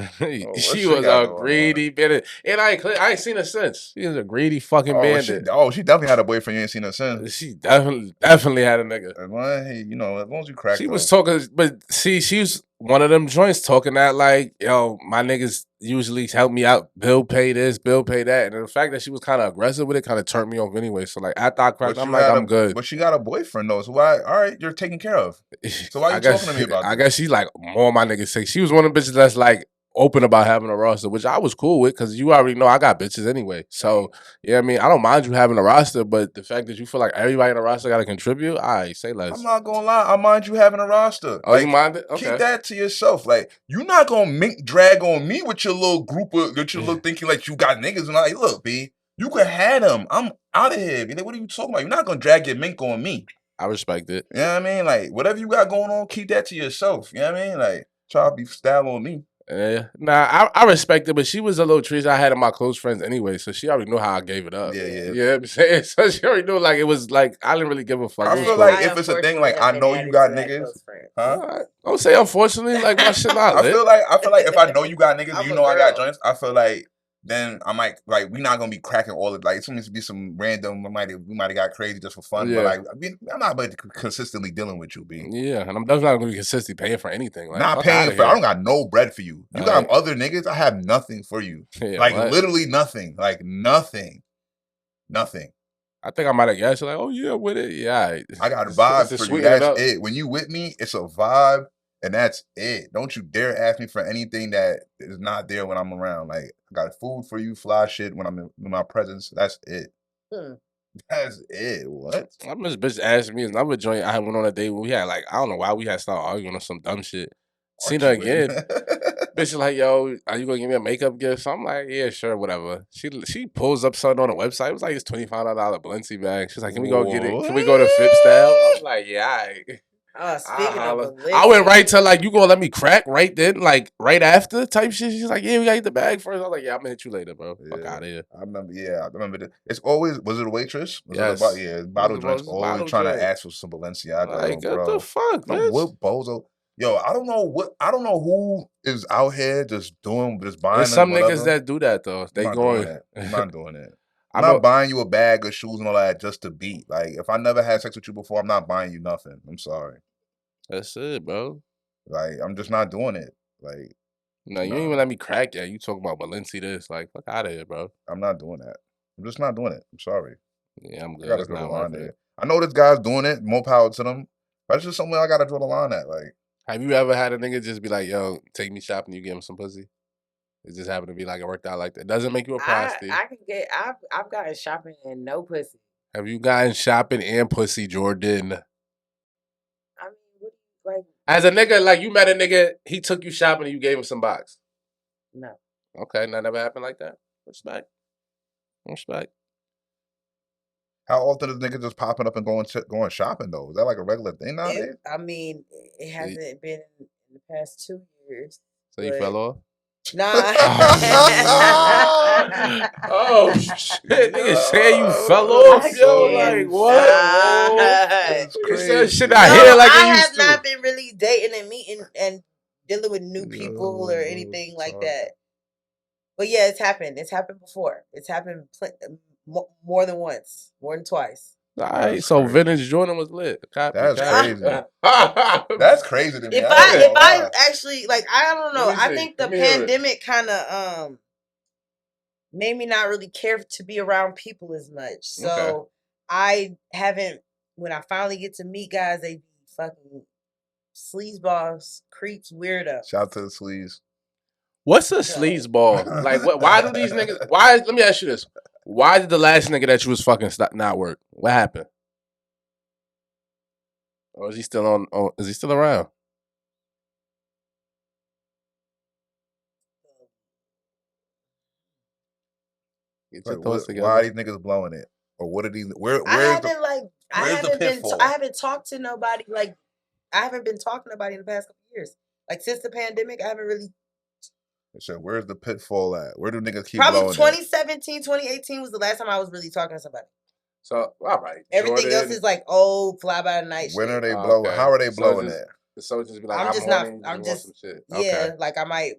She was a greedy bandit, and I ain't seen her since. She was a greedy fucking bandit. She definitely had a boyfriend. You ain't seen her since. She definitely had a nigga. Well, hey, as long as you crack. She was talking, but see, she was one of them joints talking that like, yo, my niggas usually help me out, bill pay this, bill pay that. And the fact that she was kind of aggressive with it kind of turned me off anyway. So like after I cracked, I'm like, I'm good. But she got a boyfriend though, so why? All right, you're taken care of. So why are you talking to me about this? I guess she's like more my niggas say. She was one of the bitches that's like open about having a roster, which I was cool with because you already know I got bitches anyway. So yeah, I mean, I don't mind you having a roster, but the fact that you feel like everybody in the roster got to contribute, say less. I'm not gonna lie, I mind you having a roster. Oh, you mind it? Okay. Keep that to yourself. Like, you're not gonna mink drag on me with your little group of that you look thinking like you got niggas and like, look, B, you could have them. I'm out of here. Like, what are you talking about? You're not gonna drag your mink on me. I respect it. You know what I mean? Like, whatever you got going on, keep that to yourself. You know what I mean? Like, try to be style on me. Yeah. Nah, I respect it, but she was a little treat I had in my close friends anyway, so she already knew how I gave it up. Yeah. You know what I'm saying? So she already knew, like, it was like, I didn't really give a fuck. I feel like if it's a thing, like, I know you got niggas. Huh? Don't say unfortunately, like, my shit not lit. I feel like if I know you got niggas, you know I got joints, I feel like then I might, like, we're not gonna be cracking all of, like, it's gonna be some random, we might have got crazy just for fun, but like, I'm not about to consistently dealing with you, B. Yeah, and I'm definitely not gonna be consistently paying for anything. Like, not paying for, I don't got no bread for you. You got other niggas, I have nothing for you. Yeah, like, literally nothing. Like, nothing. Nothing. I think I might have guessed, like, oh yeah, with it. Yeah. I got a vibe for you. That's it. When you with me, it's a vibe. And that's it. Don't you dare ask me for anything that is not there when I'm around. Like, I got food for you, fly shit when I'm in my presence. That's it. That's it. What? I'm this bitch asked me another joint. I went on a date where we had, like, I don't know why we had started arguing on some dumb shit. Seen her again. Bitch is like, yo, are you gonna give me a makeup gift? So I'm like, yeah, sure, whatever. She pulls up something on the website. It was like, it's $25 Balenci bag. She's like, can we go get it? Can we go to Fip Style? I was like, yeah, all right. Speaking of I went right to, like, you gonna let me crack right then, like right after type shit. She's like, yeah, we gotta get the bag first. I was like, yeah, I'm gonna hit you later, bro. Yeah. Fuck out of here. I remember that. It's always, was it a waitress? Yes. Bottle drinks always trying to ask for some Balenciaga. Like, bro. what the fuck, bitch? What bozo? Yo, I don't know who is out here just buying. There's some niggas that do that though. They going. I'm not doing it. I'm not buying you a bag of shoes and all that just to beat. Like, if I never had sex with you before, I'm not buying you nothing. I'm sorry. That's it, bro. Like, I'm just not doing it. Like, no, you ain't even let me crack yet. You talking about Balenci this? Like, fuck out of here, bro. I'm not doing that. I'm just not doing it. I'm sorry. Yeah, I'm good. I gotta draw the line there. I know this guy's doing it. More power to them. But it's just something I gotta draw the line at. Like, have you ever had a nigga just be like, yo, take me shopping, you give him some pussy? It just happened to be like it worked out like that. Doesn't make you a prostitute. I've gotten shopping and no pussy. Have you gotten shopping and pussy, Jordan? I mean, like, as a nigga, like, you met a nigga, he took you shopping and you gave him some box. No. Okay, that never happened like that. Respect. How often is niggas just popping up and going shopping though? Is that like a regular thing nowadays? I mean, it hasn't been in the past 2 years. So you fell off? Nah. Oh shit! Nigga say you fell off, yo. Like what? Nigga said shit I hear like I have not been really dating and meeting and dealing with new people or anything like that. But yeah, it's happened. It's happened before. It's happened more than once, more than twice. All right, so crazy. Vintage Jordan was lit. That's crazy. That's crazy to me. If I actually, like, I don't know. I think the pandemic kind of made me not really care to be around people as much. So I haven't. When I finally get to meet guys, they be fucking sleazeballs, creeps, weirdos. Shout out to the sleaze. What's a sleazeball? Like, why do these niggas? Let me ask you this. Why did the last nigga that you was fucking not work? What happened? Or is he still on? Is he still around? Get your thoughts together. Why are these niggas blowing it? Or what are these? I haven't talked to nobody. Like, I haven't been talking to nobody in the past couple years. Like, since the pandemic, I haven't really. So where's the pitfall at? Where do niggas keep Probably blowing 2017, 2018 was the last time I was really talking to somebody. So, all right. Everything else is like, fly by the night shit. When are they blowing? Okay. How are they blowing it? So just be like, I'm just yeah, like I might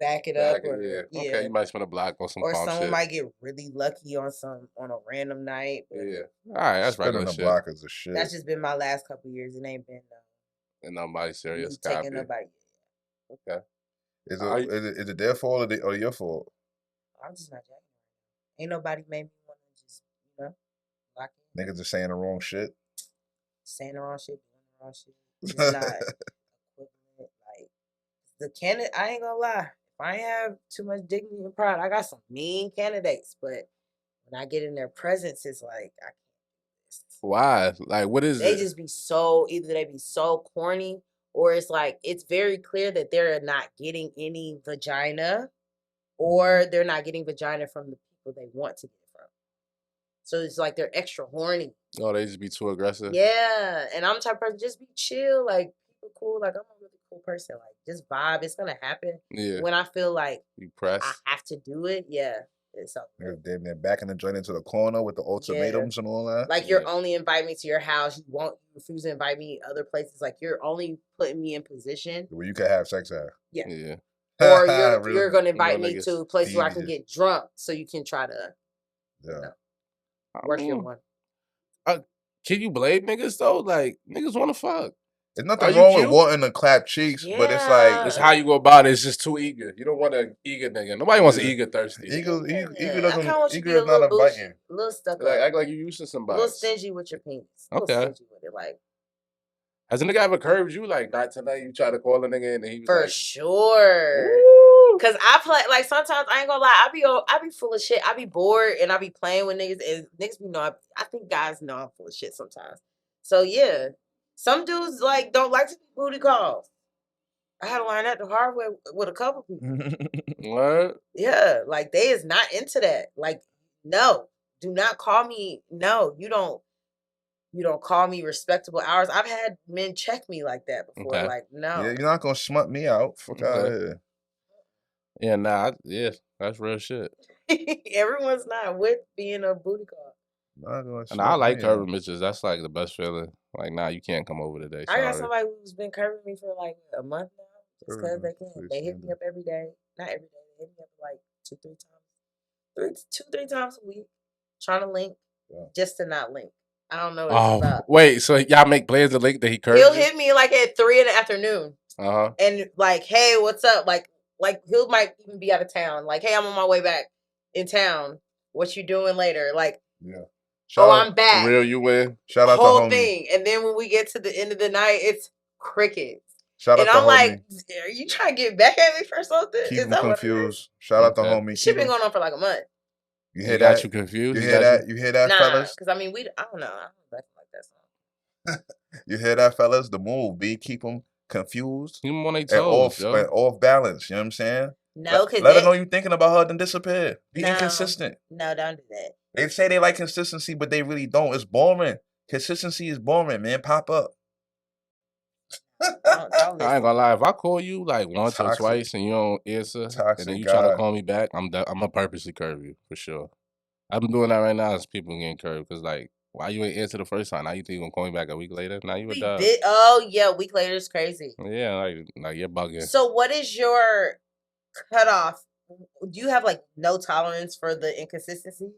back it up. Or, yeah. Okay, you might spend a block on some or calm someone shit. might get really lucky on a random night. Yeah. All right, that's right. Spending a block is a shit. That's just been my last couple of years. It ain't been and nobody serious. Taking nobody. Okay. Is it their fault or your fault? I'm just not jacking. Ain't nobody made me want to just, lock in. Niggas are saying the wrong shit. Saying the wrong shit, doing the wrong shit. It's not equivalent. Like, the candidate, I ain't gonna lie. If I ain't have too much dignity and pride, I got some mean candidates. But when I get in their presence, it's like, I can't. Why? Like, what is they it? Just be so, either they be so corny, or it's like, it's very clear that they're not getting any vagina, or they're not getting vagina from the people they want to get it from. So it's like they're extra horny. Oh, they just be too aggressive. Yeah, and I'm the type of person just be chill, like people cool. Like I'm a really cool person. Like just vibe. It's gonna happen. Yeah. When I feel like you press, I have to do it. Yeah, it's they're backing the joint into the corner with the ultimatums and all that. Like you're only inviting me to your house. You refuse to invite me other places. Like you're only putting me in position where you can have sex at. Yeah. Or you're gonna invite me to a place where I can get drunk, so you can try to work your one. Can you blame niggas though? Like niggas want to fuck. There's nothing wrong with wanting to clap cheeks, but it's like it's how you go about it. It's just too eager. You don't want an eager nigga. Nobody wants an eager thirsty. Eager doesn't. Eager is not a biting. A little stuck like up. act like you used to somebody. A little stingy with your penis. Okay. Stingy with it, like. Has a nigga ever curved you? Like not tonight. You try to call a nigga and he was for like, sure. Cause I play like sometimes I ain't gonna lie. I be full of shit. I be bored and I be playing with niggas and niggas be know. I think guys know I'm full of shit sometimes. So yeah, some dudes like don't like to be booty calls. I had to learn that the hard way with a couple people. What? Yeah, like they is not into that. Like no, do not call me. No, you don't. You don't call me respectable hours. I've had men check me like that before. Okay. Like, no. Yeah, you're not gonna smut me out. Fuck out of here. Yeah, nah, that's real shit. Everyone's not with being a booty call. And I like curving bitches. That's like the best feeling. Like, nah, you can't come over today. Sorry. I got somebody who's been curving me for like a month now. Just because they can. They hit me up every day. Not every day. They hit me up like 2-3 times a week. Trying to link. Yeah. Just to not link. I don't know what it's about. Wait, so y'all make plans to link that he curved? He'll hit me like at 3 PM. And like, hey, what's up? Like he might even be out of town. Like, hey, I'm on my way back in town. What you doing later? Like, I'm back. Real you win. Shout out whole to homie. Thing. And then when we get to the end of the night, it's crickets. Shout out to I'm homie. like, are you trying to get back at me for something? Keep him confused. Shout out to homie. Shit been going on for like a month. You hear that? Got you confused? You hear that? You hear that, fellas? Because I mean, I don't know. I don't like that song. You hear that, fellas? The move, B. Keep them confused. Keep them on their toes, and off balance. You know what I'm saying? No, because let her know you're thinking about her, then disappear. Be inconsistent. No, don't do that. They say they like consistency, but they really don't. It's boring. Consistency is boring, man. Pop up. Don't I ain't gonna lie. If I call you like once or twice and you don't answer, and then you try to call me back, I'm gonna purposely curve you for sure. I'm doing that right now as people getting curved because like, why you ain't answer the first time? Now you think you gonna call me back a week later? Now you a dog. Oh yeah, a week later is crazy. Yeah, like you're bugging. So what is your cutoff? Do you have like no tolerance for the inconsistency?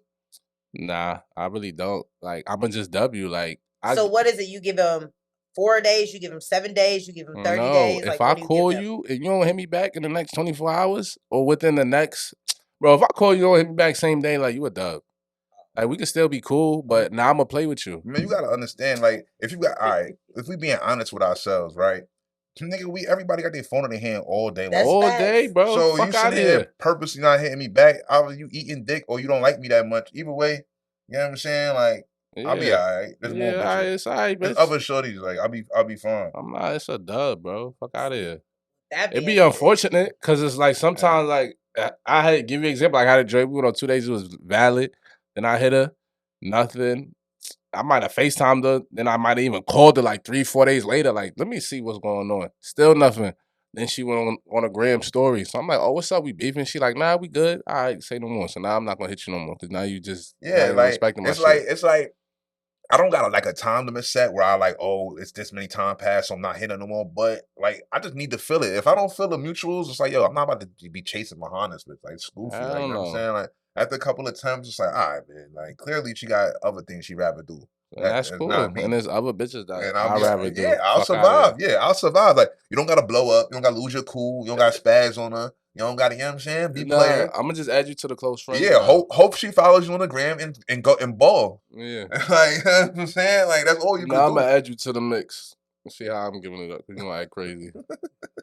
Nah, I really don't. Like I'm gonna just W. Like so what is it? You give them 4 days, you give them 7 days, you give them 30 days. If I call you and you don't hit me back in the next 24 hours or within the next, bro, if I call you, don't hit me back same day, like you a dub. Like we can still be cool, but now I'm gonna play with you. Man, you gotta understand, like, if we being honest with ourselves, right? Nigga, everybody got their phone in their hand all day long. All day, bro. So fuck you sitting here purposely not hitting me back. Either you eating dick or you don't like me that much. Either way, you know what I'm saying? Like, I'll be alright. There's more bitches. It's alright, bitch. There's other shorties, like I'll be fine. I'm not. It's a dub, bro. Fuck out of here. It'd be unfortunate because it's like sometimes like I had give you an example. Like I had a Dre. We went on 2 days. It was valid. Then I hit her. Nothing. I might have FaceTimed her. Then I might have even called her like 3-4 days later. Like, let me see what's going on. Still nothing. Then she went on a Gram story. So I'm like, oh, what's up? We beefing? She like, nah, we good. All right, say no more. So now I'm not gonna hit you no more. Cause now you just respecting my shit. It's like I don't got like a time limit set where I like, oh, it's this many time passed, so I'm not hitting no more. But like, I just need to feel it. If I don't feel the mutuals, it's like, yo, I'm not about to be chasing behind this bitch. Like, it's goofy. Like, you know what I'm saying? Like, after a couple of attempts, it's like, all right, man. Like, clearly she got other things she'd rather do. That's cool. And there's other bitches that I'd rather do. Yeah, I'll survive. Yeah, I'll survive. Like, you don't gotta blow up. You don't gotta lose your cool. You don't gotta spaz on her. You don't gotta, you know what I'm saying? Be player. I'm gonna just add you to the close friends. Yeah, hope she follows you on the gram and go and ball. Yeah. Like, you know what I'm saying? Like, that's all you can do. I'm gonna add you to the mix. See how I'm giving it up. You're gonna act crazy.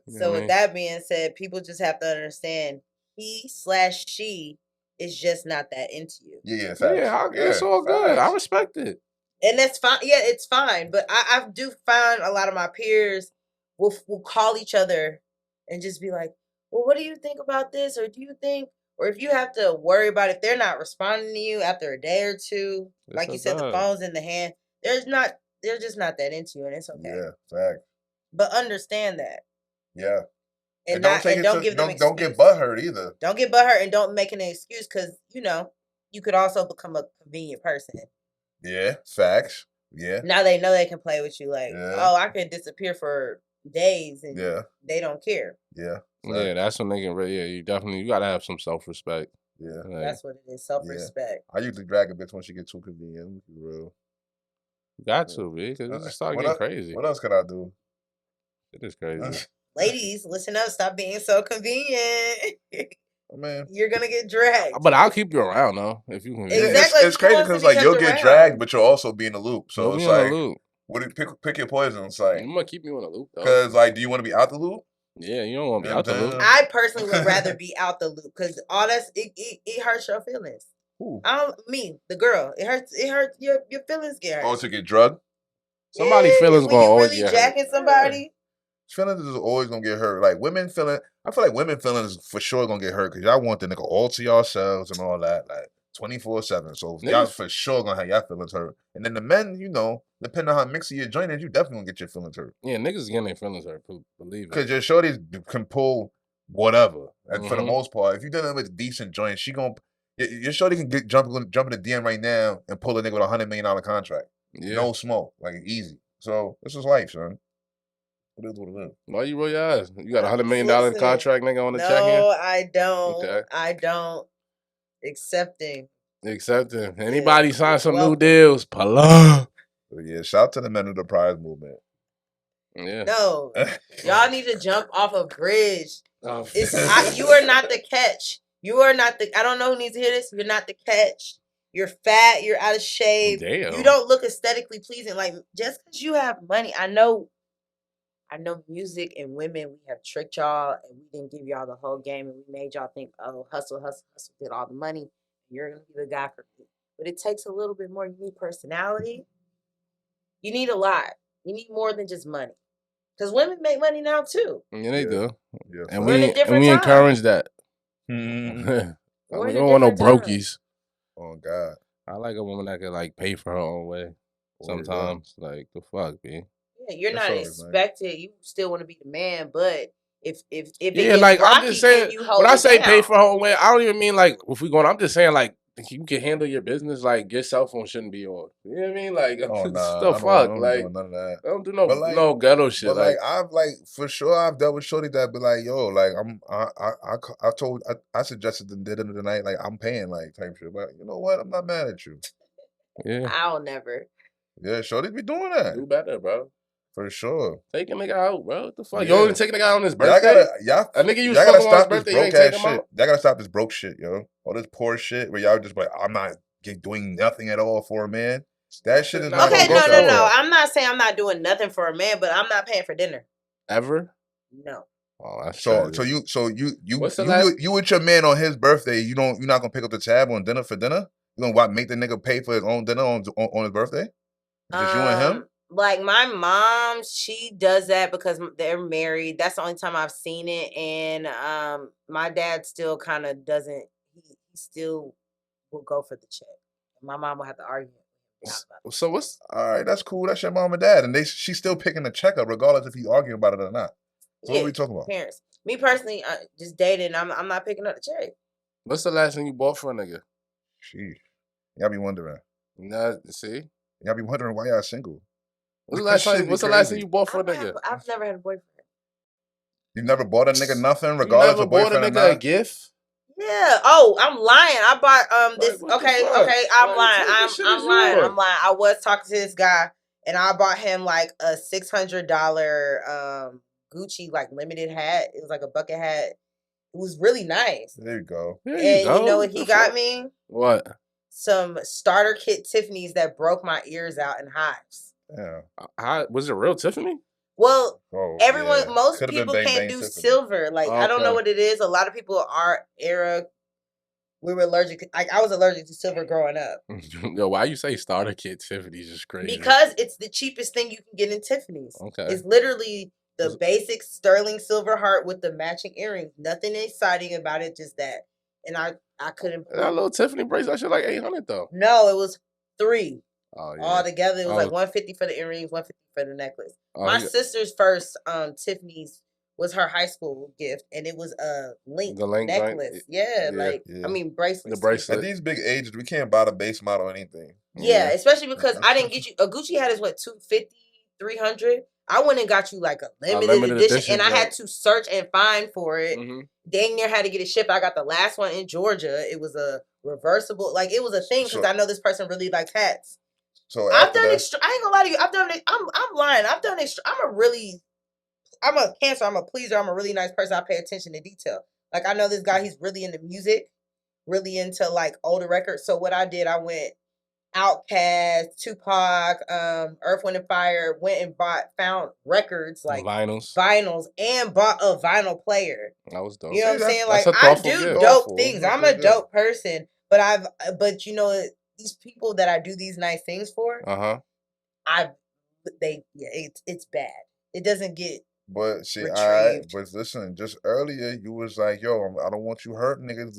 So with that being said, people just have to understand he/she is just not that into you. Yeah, it's all good. I respect it. And that's fine. Yeah, it's fine. But I do find a lot of my peers will call each other and just be like, well, what do you think about this? Or do you think, or if you have to worry about if they're not responding to you after a day or two, like you said, the phone's in the hand. They're just not that into you, and it's okay. Yeah, fact. But understand that. Yeah. And don't give them excuse. Don't get butthurt either. Don't get butthurt and don't make an excuse because you could also become a convenient person. Yeah, facts. Yeah. Now they know they can play with you. Like, oh, I can disappear for days and they don't care. Yeah. Yeah, that's when they can really. Yeah, you gotta have some self-respect. Yeah, that's what it is. Self-respect. I usually drag a bitch when she gets too convenient. Be real. You got to, be because it just start getting crazy. What else can I do? It is crazy. Ladies, listen up. Stop being so convenient. Man, you're gonna get dragged. But I'll keep you around though if you can. Exactly. It's crazy because like you'll get dragged, but you'll also be in the loop. So it's like, pick your poison. It's like I'm gonna keep you in the loop though. Because like, do you want to be out the loop? Yeah, you don't want to be out the loop. I personally would rather be out the loop because all it hurts your feelings. Who? The girl. It hurts your feelings get hurt. Oh, to get drugged? Somebody feelings gonna always get hurt. Jacking somebody. Feelings is always gonna get hurt. Like I feel like women feelings for sure gonna get hurt because y'all want the nigga all to yourselves and all that, like 24/7. So y'all for sure gonna have y'all feelings hurt. And then the men, depending on how mixy your joint is, you definitely gonna get your feelings hurt. Yeah, niggas getting their feelings hurt, believe it. Because your shorties can pull whatever. And for the most part, if you're dealing with a decent joint, your shorty can jump in the DM right now and pull a nigga with $100 million contract. Yeah. No smoke, like easy. So this is life, son. It is what it is. Why you roll your eyes? You got $100 million contract, nigga, on the check here? No, I don't. Okay. I don't. Accepting. Anybody sign some new deals? Pull up. Yeah, shout out to the men of the prize movement. Yeah. No, y'all need to jump off a bridge. You are not the catch. You are not the. I don't know who needs to hear this. You're not the catch. You're fat. You're out of shape. Damn. You don't look aesthetically pleasing. Like just because you have money, I know music and women, we have tricked y'all and we didn't give y'all the whole game and we made y'all think, oh, hustle, get all the money. You're going to be the guy for me. But it takes a little bit more. You need personality. You need a lot. You need more than just money. Because women make money now too. Yeah, they do. Yeah. And we encourage that. Mm-hmm. We don't want no brokies. Oh, God. I like a woman that can like pay for her own way sometimes. Like, the fuck, B? Yeah, you're not expected. You still want to be the man, but if I'm just saying, when I say pay for her own way, I don't even mean like if we going. I'm just saying like you can handle your business. Like your cell phone shouldn't be on. You know what I mean? Like the fuck, like none of that. I don't do no ghetto shit. But like I've for sure I've dealt with shorty that be like, yo, like I suggested at the end of the night, like I'm paying like type shit. But you know what? I'm not mad at you. Yeah, I'll never. Yeah, shorty be doing that. Do better, bro. For sure. Take a nigga out, bro. What the fuck? You only take a nigga out on his birthday? A nigga you fucking on his birthday, you ain't take him out? Y'all gotta stop this broke shit, yo. All this poor shit where y'all just like, I'm not doing nothing at all for a man. That shit is not okay, no. I'm not saying I'm not doing nothing for a man, but I'm not paying for dinner. Ever? No. Oh, that's so you with your man on his birthday, you're not gonna pick up the tab on dinner for dinner? You gonna make the nigga pay for his own dinner on his birthday? Just you and him? Like my mom, she does that because they're married. That's the only time I've seen it. And my dad still kind of doesn't. He still will go for the check. My mom will have to argue. So what's all right? That's cool. That's your mom and dad, and she's still picking the check up regardless if he's arguing about it or not. So what are we talking about? Parents. Me personally, just dating. I'm not picking up the check. What's the last thing you bought for a nigga? Sheesh. Y'all be wondering. See? Y'all be wondering why y'all single. What's the last thing you bought for a nigga? I've never had a boyfriend. You never bought a nigga nothing, regardless of boyfriend or not? You never bought a nigga a gift? Yeah. Oh, I'm lying. I bought this. Okay. I'm lying. I'm lying. I was talking to this guy, and I bought him like a $600 Gucci like limited hat. It was like a bucket hat. It was really nice. There you go. And you know what he got me? What? Some starter kit Tiffany's that broke my ears out in hives. Yeah. Was it real Tiffany? Well, most people can't do silver. Like, I don't know what it is. A lot of people we were allergic. Like, I was allergic to silver growing up. Yo, why you say starter kit Tiffany's is crazy? Because it's the cheapest thing you can get in Tiffany's. Okay. It's literally the basic sterling silver heart with the matching earrings. Nothing exciting about it, just that. and I couldn't. That little Tiffany bracelet, that shit like $800 though. No, it was 3. Oh yeah. All together, it was like $150 for the earrings, $150 for the necklace. My sister's first Tiffany's was her high school gift, and it was a link necklace. Yeah, I mean bracelet. The bracelet. At these big ages, we can't buy the base model or anything. Yeah, especially because I didn't get you a Gucci hat is what $250, $300. I went and got you like a limited edition, and I had to search and find for it. Dang near had to get it shipped. I got the last one in Georgia. It was a reversible, like it was a thing because I know this person really likes hats. So I've done I ain't gonna lie to you. I've done it. I'm lying. I've done it. I'm a Cancer. I'm a pleaser. I'm a really nice person. I pay attention to detail. Like I know this guy. He's really into music, really into like older records. So what I did, I went Outkast, Tupac, Earth, Wind and Fire. Went and found records like vinyls, and bought a vinyl player. That was dope. You know what I'm saying? Like I do dope things. I'm a dope person, but you know. These people that I do these nice things for, it's bad. It doesn't get. But see, but listen, just earlier you was like, "Yo, I don't want you hurt niggas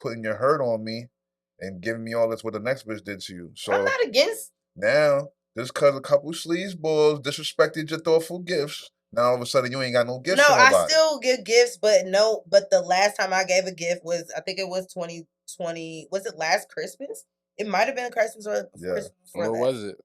putting your hurt on me and giving me all this what the next bitch did to you." So I'm not against. Now, just cause a couple sleazeballs disrespected your thoughtful gifts, now all of a sudden you ain't got no gifts. No, I still give gifts, but the last time I gave a gift was I think it was 2020. Was it last Christmas? It might have been Christmas or Christmas before. What was it?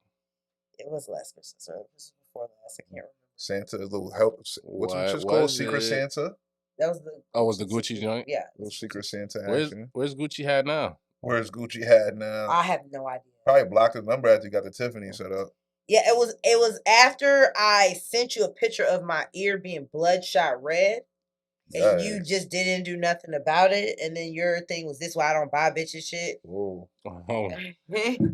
It was last Christmas or Christmas before last. I can't remember. Santa, a little help. What's it called? Secret Santa. That was the. Oh, was the Gucci joint? Yeah. Little Secret Santa action. Where's Gucci hat now? Where's Gucci hat now? I have no idea. Probably blocked his number after you got the Tiffany set up. Yeah, it was after I sent you a picture of my ear being bloodshot red. And you just didn't do nothing about it, and then your thing was this why I don't buy bitches shit. Whoa.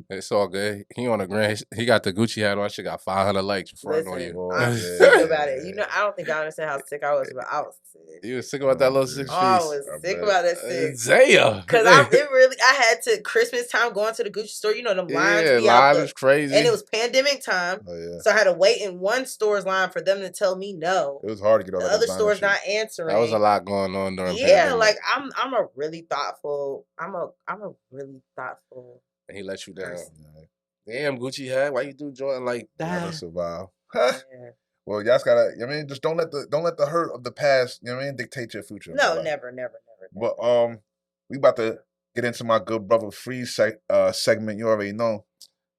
It's all good. He on the grand. He got the Gucci hat on. She got 500 likes before I know you. I'm sick about it. You know, I don't think I understand how sick I was, but I was sick. You was sick about that little 6 piece. I was sick about that shit. Zaya. Because I had to Christmas time going to the Gucci store. You know them lines. Yeah, line was crazy. And it was pandemic time, so I had to wait in one store's line for them to tell me no. It was hard to get all the other stores not answering. That was a lot going on during pandemic. Like I'm a really thoughtful. I'm a really thoughtful. And he let you down. Damn, Gucci hat. Why you do Jordan like that? Gotta survive. Well, y'all gotta. I mean, just don't let the hurt of the past. You know what I mean? Dictate your future. No, never. But we about to get into my good brother Free segment. You already know.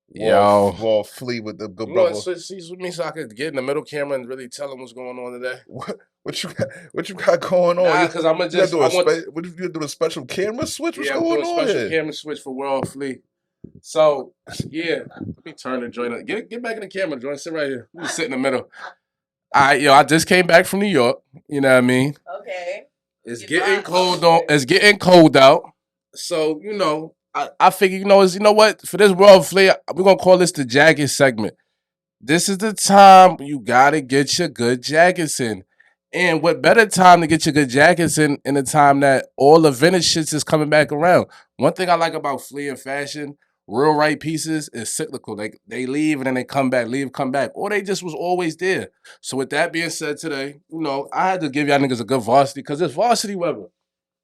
Yo, Wall Flea with the good brother. You want to switch with me so I could get in the middle camera and really tell him what's going on today? What you got going on? Nah, because I'm gonna just. What if you do a special camera switch? What's going on here? Special camera switch for World Flea. So yeah, let me turn the joint up. Get back in the camera, joint. Sit right here. Just sit in the middle. All right, I just came back from New York. You know what I mean? Okay. It's getting cold. It's getting cold out. So I figure, you know what? For this World Flea, we're going to call this the jacket segment. This is the time you got to get your good jackets in. And what better time to get your good jackets in the time that all the vintage shits is coming back around. One thing I like about Flea and fashion, real right pieces, is cyclical. They leave and then they come back, leave, come back. Or they just was always there. So with that being said today, I had to give y'all niggas a good varsity because it's varsity weather.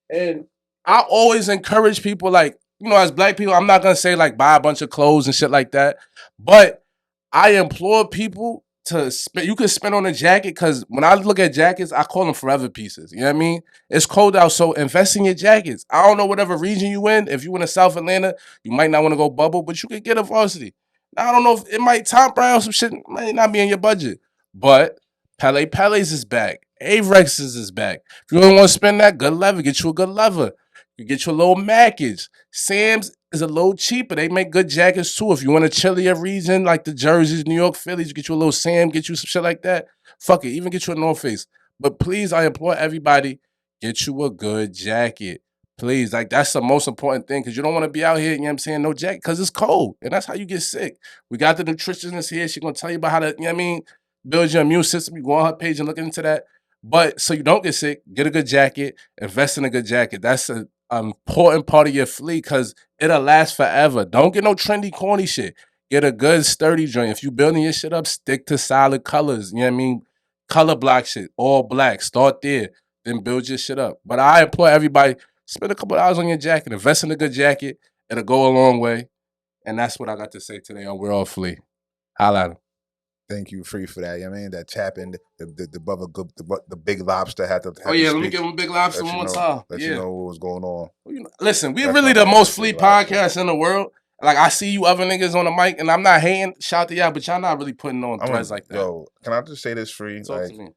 And I always encourage people like, as black people, I'm not going to say like buy a bunch of clothes and shit like that. But I implore people to spend. You can spend on a jacket because when I look at jackets, I call them forever pieces. You know what I mean? It's cold out, so invest in your jackets. I don't know whatever region you in. If you in South Atlanta, you might not want to go bubble, but you could get a varsity. Now, I don't know if it might Tom Brown, some shit might not be in your budget. But Pele's is back. Avrex's is back. If you don't want to spend that, good leather. Get you a good leather. You get your little mackage. Sam's is a little cheaper. They make good jackets too. If you want a chillier region like the Jerseys, New York, Phillies, you get you a little Sam, get you some shit like that. Fuck it, even get you a North Face. But please, I implore everybody, get you a good jacket. Please, like that's the most important thing because you don't want to be out here, you know what I'm saying, no jacket because it's cold. And that's how you get sick. We got the nutritionist here. She's going to tell you about how to, you know what I mean, build your immune system. You go on her page and look into that. But so you don't get sick, get a good jacket, invest in a good jacket. That's an important part of your fleet because it'll last forever. Don't get no trendy, corny shit. Get a good, sturdy joint. If you building your shit up, stick to solid colors. You know what I mean? Color block shit, all black. Start there, then build your shit up. But I implore everybody, spend a couple hours on your jacket, invest in a good jacket. It'll go a long way. And that's what I got to say today on We're All Flea. Holla at him. Thank you, Free, for that. You know what I mean? That tapping, the brother, the Big Lobster had to. Oh, yeah, let me give him Big Lobster one more time. Let you know what was going on. Listen, we're really the most Flea podcast in the world. Like, I see you other niggas on the mic, and I'm not hating. Shout to y'all, but y'all not really putting on threads like that. Yo, can I just say this, Free? Talk to me.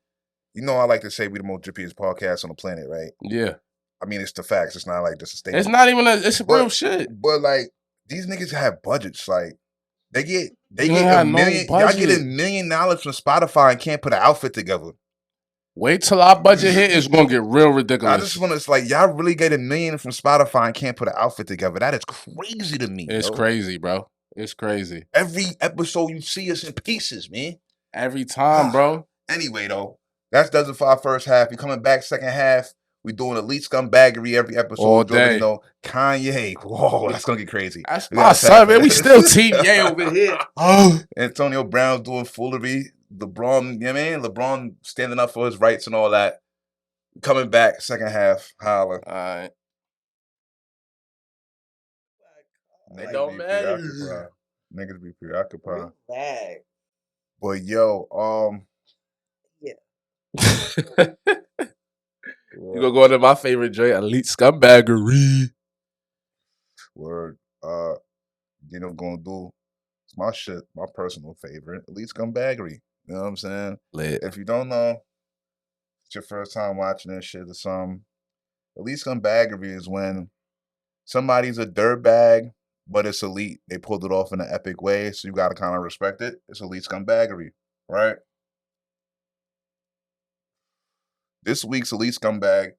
You know, I like to say we the most drippiest podcast on the planet, right? Yeah. I mean, it's the facts. It's not like just a statement. It's not even it's real shit. But like, these niggas have budgets. Like, they get $1 million. Y'all get $1 million from Spotify and can't put an outfit together. Wait till our budget hit. It's gonna get real ridiculous. I just want to, like, y'all really get $1 million from Spotify and can't put an outfit together. That is crazy to me. It's crazy, bro. It's crazy. Every episode you see us in pieces, man. Every time, bro. Anyway, though, that does it for our first half. We coming back second half. We doing elite scumbaggery every episode. All day. You know, Kanye. Whoa, that's gonna get crazy. That's my son, man. We still Team Ye over here. Antonio Brown doing foolery. LeBron, you know what I mean? LeBron standing up for his rights and all that. Coming back second half. Holla. All right. It don't matter. Niggas be preoccupied. But yo, yeah. You gonna go into my favorite joint, elite scumbaggery. Word. You know, gonna do my shit, my personal favorite, elite scumbaggery. You know what I'm saying? Lit. If you don't know, it's your first time watching this shit or something. Elite scumbaggery is when somebody's a dirtbag, but it's elite. They pulled it off in an epic way, so you gotta kind of respect it. It's elite scumbaggery, right? This week's elite scumbag,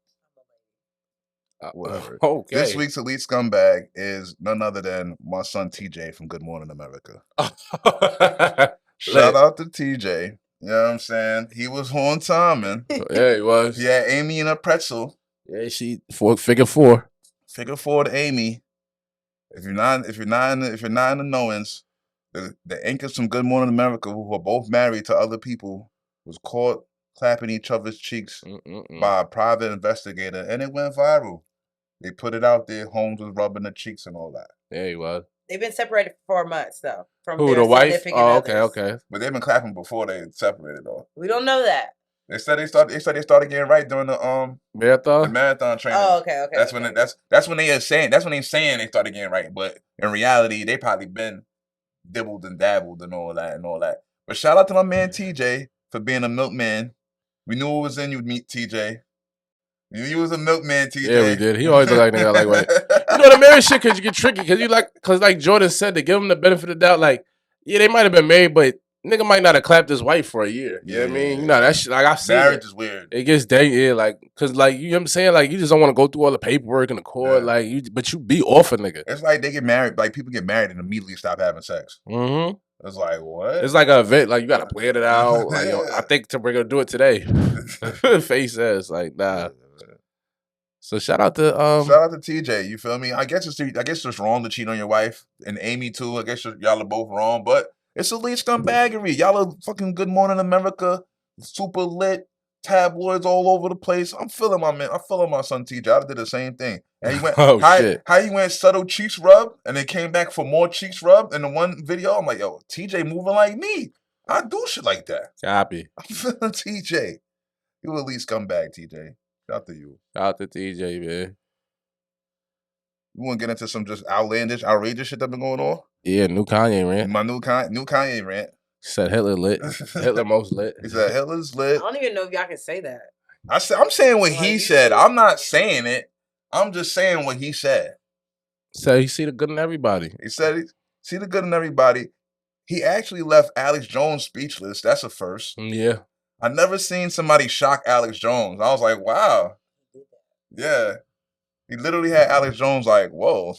whatever. Okay. This week's elite scumbag is none other than my son TJ from Good Morning America. Shout out to TJ. You know what I'm saying? He was on time, man. Yeah, he was. Yeah, Amy and a pretzel. Yeah, she figure four. Figure four to Amy. If you're not in the knowings, the anchors from Good Morning America, who are both married to other people, was caught clapping each other's cheeks by a private investigator, and it went viral. They put it out there. Holmes was rubbing the cheeks and all that. Yeah, he was. They've been separated for 4 months, though. From who, their the wife? significant Oh, others. okay. But they've been clapping before they separated, though. We don't know that. They said they started getting right during the marathon training. Oh, okay. That's when they saying they started getting right, but in reality they probably been dibbled and dabbled and all that. But shout out to my man TJ for being a milkman. We knew it was in you, meet TJ. You knew you was a milkman, TJ. Yeah, we did. He always look like nigga like what? You know the marriage shit could get tricky because like Jordan said, to give him the benefit of the doubt, like, yeah, they might have been married, but nigga might not have clapped his wife for a year. You know what I mean? You know, that shit, like, I've seen marriage is weird. It gets like, because, like, you know what I'm saying? Like, you just don't want to go through all the paperwork and the court. Like, but you be off a nigga. It's like they get married, like, people get married and immediately stop having sex. Mm-hmm. It's like, what? It's like an event. Like, you got to plan it out. Like, yo, I think we're going to do it today. Face says, like, nah. So shout out to TJ. You feel me? I guess it's wrong to cheat on your wife and Amy too. I guess y'all are both wrong, but it's elite scumbaggery. Y'all are fucking Good Morning America, super lit, tabloids all over the place. I'm feeling my man. I'm feeling my son TJ. I did the same thing. And he went, how he went subtle cheeks rub, and then came back for more cheeks rub in the one video. I'm like, yo, TJ moving like me. I do shit like that. Copy. I'm feeling TJ. You elite scumbag, TJ. Shout out to you. Shout out to TJ, man. You want to get into some just outrageous shit that been going on? Yeah, new Kanye rant. My new Kanye rant. He said Hitler lit. Hitler most lit. He said Hitler's lit. I don't even know if y'all can say that. I'm saying what he said. I'm not saying it. I'm just saying what he said. So he see the good in everybody. He said he see the good in everybody. He actually left Alex Jones speechless. That's a first. Yeah. I never seen somebody shock Alex Jones. I was like, wow. Yeah. He literally had Alex Jones like, whoa.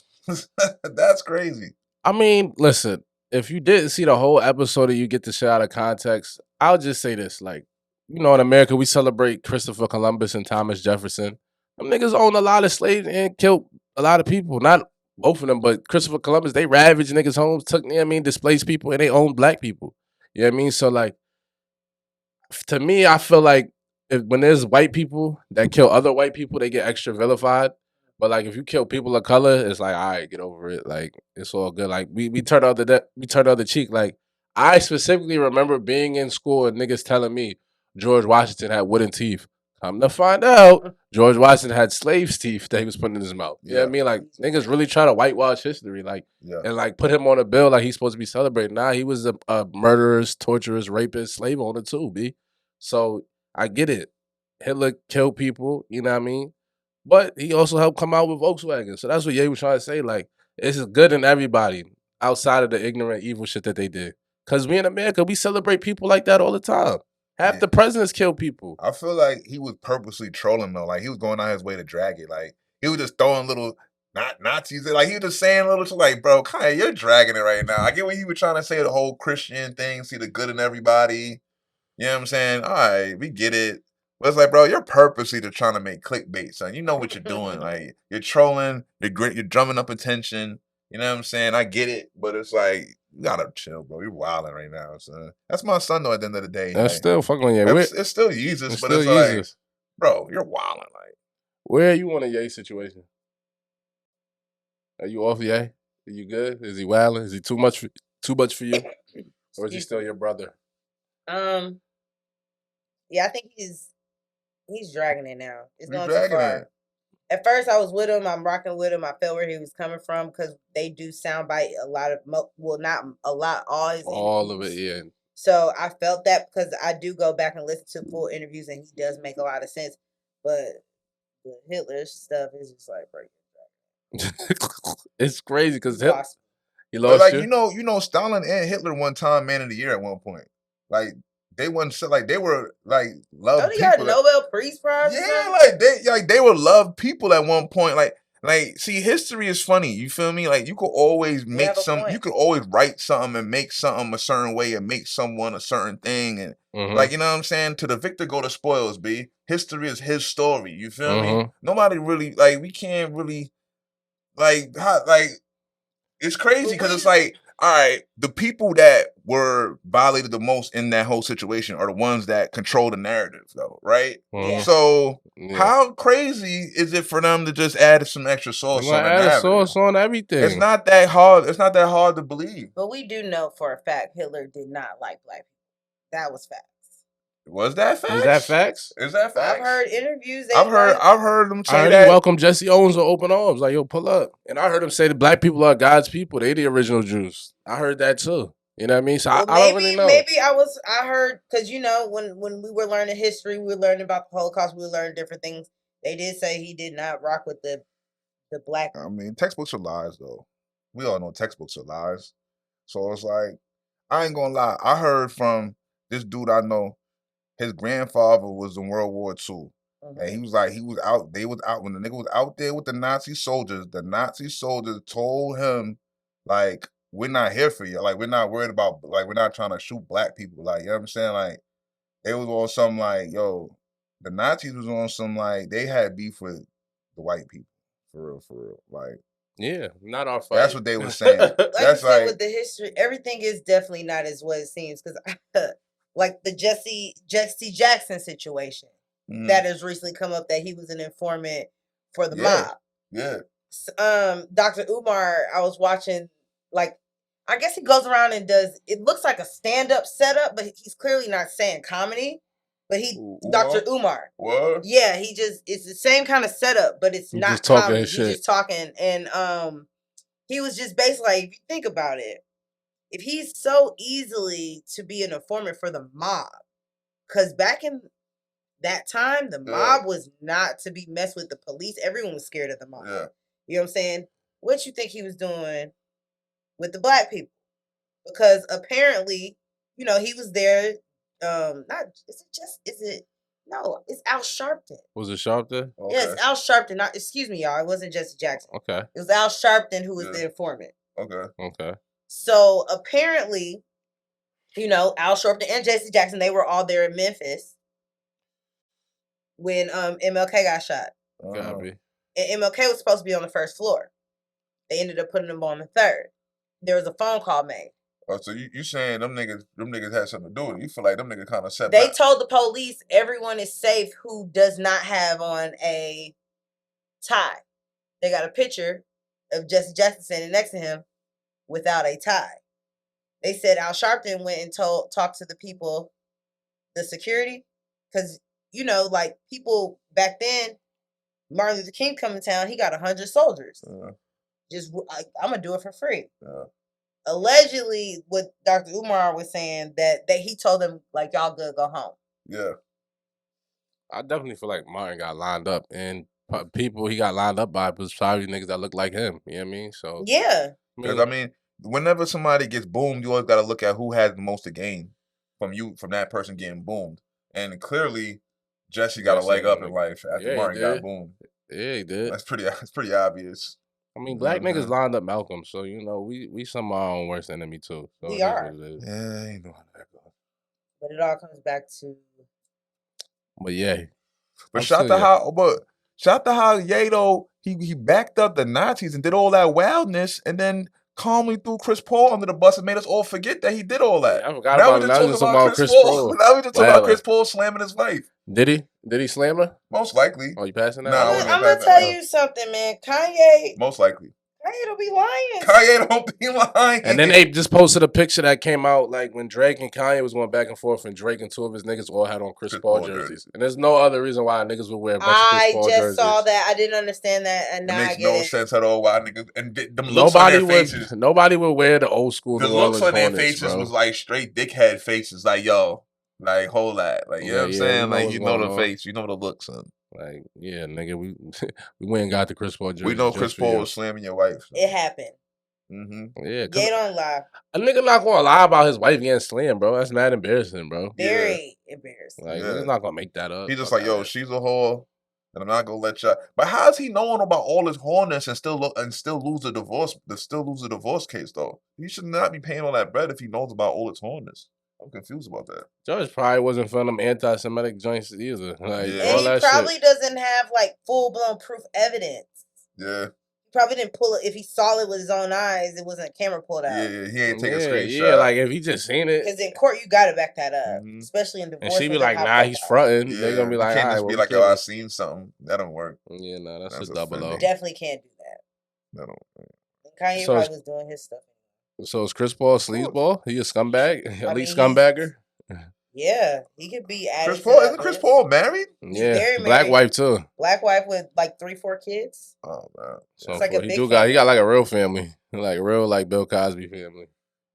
That's crazy. I mean, listen, if you didn't see the whole episode and you get the shit out of context, I'll just say this. Like, you know, in America, we celebrate Christopher Columbus and Thomas Jefferson. Them niggas owned a lot of slaves and killed a lot of people. Not both of them, but Christopher Columbus, they ravaged niggas' homes, took, you know what I mean, displaced people, and they owned black people. You know what I mean? So, like, to me, I feel like when there's white people that kill other white people, they get extra vilified. But like if you kill people of color, it's like, all right, get over it. Like it's all good. Like we turn the other cheek. Like I specifically remember being in school and niggas telling me George Washington had wooden teeth. Come to find out, George Washington had slaves' teeth that he was putting in his mouth. You know what I mean? Like niggas really trying to whitewash history, like and like put him on a bill like he's supposed to be celebrated. Nah, he was a murderous, torturous, rapist, slave owner too, B. So I get it. Hitler killed people, you know what I mean? But he also helped come out with Volkswagen. So that's what Ye was trying to say. Like, it's good in everybody outside of the ignorant, evil shit that they did. Because we in America, we celebrate people like that all the time. Half the presidents kill people. I feel like he was purposely trolling though. Like he was going out his way to drag it. Like he was just throwing little Nazis. Like he was just saying little shit. Like, bro, Kanye, you're dragging it right now. I get what you were trying to say, the whole Christian thing, see the good in everybody. You know what I'm saying? All right, we get it. But it's like, bro, you're purposely just trying to make clickbait, son. You know what you're doing. Like you're trolling, you're drumming up attention. You know what I'm saying? I get it, but it's like you gotta chill, bro. You're wilding right now, son. That's my son, though. At the end of the day, that's like, still fucking Ye. It's still Jesus, but it's like, bro, you're wilding. Like, where are you on a Ye situation? Are you off Ye? Are you good? Is he wilding? Is he too much for you, or is he still your brother? Yeah, I think he's dragging it now. It's going too far. At first, I was with him. I'm rocking with him. I felt where he was coming from because they do soundbite a lot of, well, not a lot, all of it, yeah. So I felt that because I do go back and listen to full interviews, and he does make a lot of sense. But the Hitler stuff is just like breaking. It's crazy because he lost. Like you know, Stalin and Hitler one time Man of the Year at one point. Like they wasn't so like they were like love. Oh, they got Nobel Peace Prize. Yeah, like they were love people at one point. Like see, history is funny. You feel me? Like you could always make you could always write something and make something a certain way and make someone a certain thing and like you know what I'm saying. To the victor go the spoils. B. History is his story. You feel me? Nobody really like we can't really like it's crazy because it's like, all right, the people that were violated the most in that whole situation are the ones that control the narrative, though, right? So how crazy is it for them to just add some extra sauce on the narrative? Add sauce on everything. It's not that hard. It's not that hard to believe. But we do know for a fact Hitler did not like black people. That was fact. Was that facts? Is that facts? Is that facts? I've heard interviews. I've heard them say that. He welcomed Jesse Owens with open arms. Like, yo, pull up. And I heard him say the black people are God's people. They the original Jews. I heard that too. You know what I mean? So I don't really know. Maybe I heard, because, you know, when we were learning history, we were learning about the Holocaust, we were learning different things. They did say he did not rock with the black. I mean, textbooks are lies, though. We all know textbooks are lies. So it's like, I ain't gonna lie. I heard from this dude I know, his grandfather was in World War II. And he was out, when the nigga was out there with the Nazi soldiers told him, like, we're not here for you. Like, we're not worried about, like, we're not trying to shoot black people. Like, you know what I'm saying? Like, they was on some, like, yo, the Nazis was on some, like, they had beef with the white people. For real. Like, yeah, not our fight. That's what they were saying. That's like with the history, everything is definitely not as what it seems. Because like the Jesse Jackson situation that has recently come up, that he was an informant for the mob. Yeah. Dr. Umar, I was watching, like, I guess he goes around and does, it looks like a stand-up setup, but he's clearly not saying comedy. But Dr. Umar. What? Yeah, it's the same kind of setup, but it's not comedy. He's just talking. And he was just basically like, if you think about it, if he's so easily to be an informant for the mob, because back in that time, the mob was not to be messed with. The police, everyone was scared of the mob. Yeah. You know what I'm saying? What you think he was doing with the black people? Because apparently, you know, he was there. It's Al Sharpton. Was it Sharpton? Okay. Yes, Al Sharpton. Excuse me, y'all. It wasn't Jesse Jackson. Okay. It was Al Sharpton who was the informant. Okay. So apparently, you know, Al Sharpton and Jesse Jackson, they were all there in Memphis when MLK got shot. And MLK was supposed to be on the first floor. They ended up putting him on the third. There was a phone call made. Oh, so you saying them niggas had something to do with it? You feel like them niggas kind of set They told the police everyone is safe who does not have on a tie. they got a picture of Jesse Jackson standing next to him without a tie. They said Al Sharpton went and talked to the people, the security, because like people back then, Martin Luther King coming to town, he got 100 soldiers. Just I'm gonna do it for free. Allegedly, what Dr. Umar was saying that he told them like y'all good, go home. Yeah, I definitely feel like Martin got lined up, and people he got lined up by was probably niggas that look like him. You know what I mean? So yeah, because I mean, whenever somebody gets boomed, you always got to look at who has the most to gain from that person getting boomed, and clearly Jesse got a leg up in life after Martin got boomed. Yeah, he did. That's pretty obvious. I mean, black niggas lined up Malcolm, so we some of our own worst enemy too. So we are. Yeah, ain't know how that goes. But it all comes back to. But yeah, but shout to how Ye though he backed up the Nazis and did all that wildness, and then calmly threw Chris Paul under the bus and made us all forget that he did all that. Yeah, I forgot about it. Now we just talking about Chris Paul. Now we just talking about Chris Paul slamming his wife. Did he? Did he slam her? Most likely. Oh, you passing that? Nah, I'm gonna tell you something, man. Kanye. Most likely. Kanye don't be lying. Kanye don't be lying. And then they just posted a picture that came out like when Drake and Kanye was going back and forth, and Drake and two of his niggas all had on Chris Paul jerseys. And there's no other reason why niggas would wear a bunch of Chris Paul jerseys. I just saw that. I didn't understand that, and now it makes no sense at all why niggas and them looks nobody on their faces. Nobody would wear the old school. The looks on their faces was like straight dickhead faces. Like yo, like hold that. Like you know what I'm saying. Like you know the face, you know the looks, son. Like, yeah, nigga, we went and got the Chris Paul jersey. We know Chris Paul was slamming your wife. So. It happened. Mm-hmm. Yeah, they don't lie. A nigga not gonna lie about his wife getting slammed, bro. That's mad embarrassing, bro. Very embarrassing. Like, he's not gonna make that up. He's just like, yo, she's a whore, and I'm not gonna let y'all. But how is he knowing about all his whoreness and still lose the divorce case though? He should not be paying all that bread if he knows about all his whoreness. I'm confused about that. Judge probably wasn't for them anti-Semitic joints either. Like, and he probably doesn't have like full-blown proof evidence. Yeah. He probably didn't pull it. If he saw it with his own eyes, it wasn't a camera pulled out. Yeah, he ain't take a screenshot. Yeah, like if he just seen it. Because in court, you got to back that up. Especially in divorce. And she be like, nah, he's fronting. They're going to be like, you can't just be like, oh, I seen something. That don't work. Yeah, no, that's a double O. Definitely can't do that. That don't work. And Kanye probably was doing his stuff. So is Chris Paul a sleazeball? He a scumbag? Elite scumbagger? Yeah, he could be added. Chris Paul isn't Chris Paul married? Yeah, black wife too. Black wife with like 3-4 kids. Oh man, so it's like a big he got like a real family, like real like Bill Cosby family.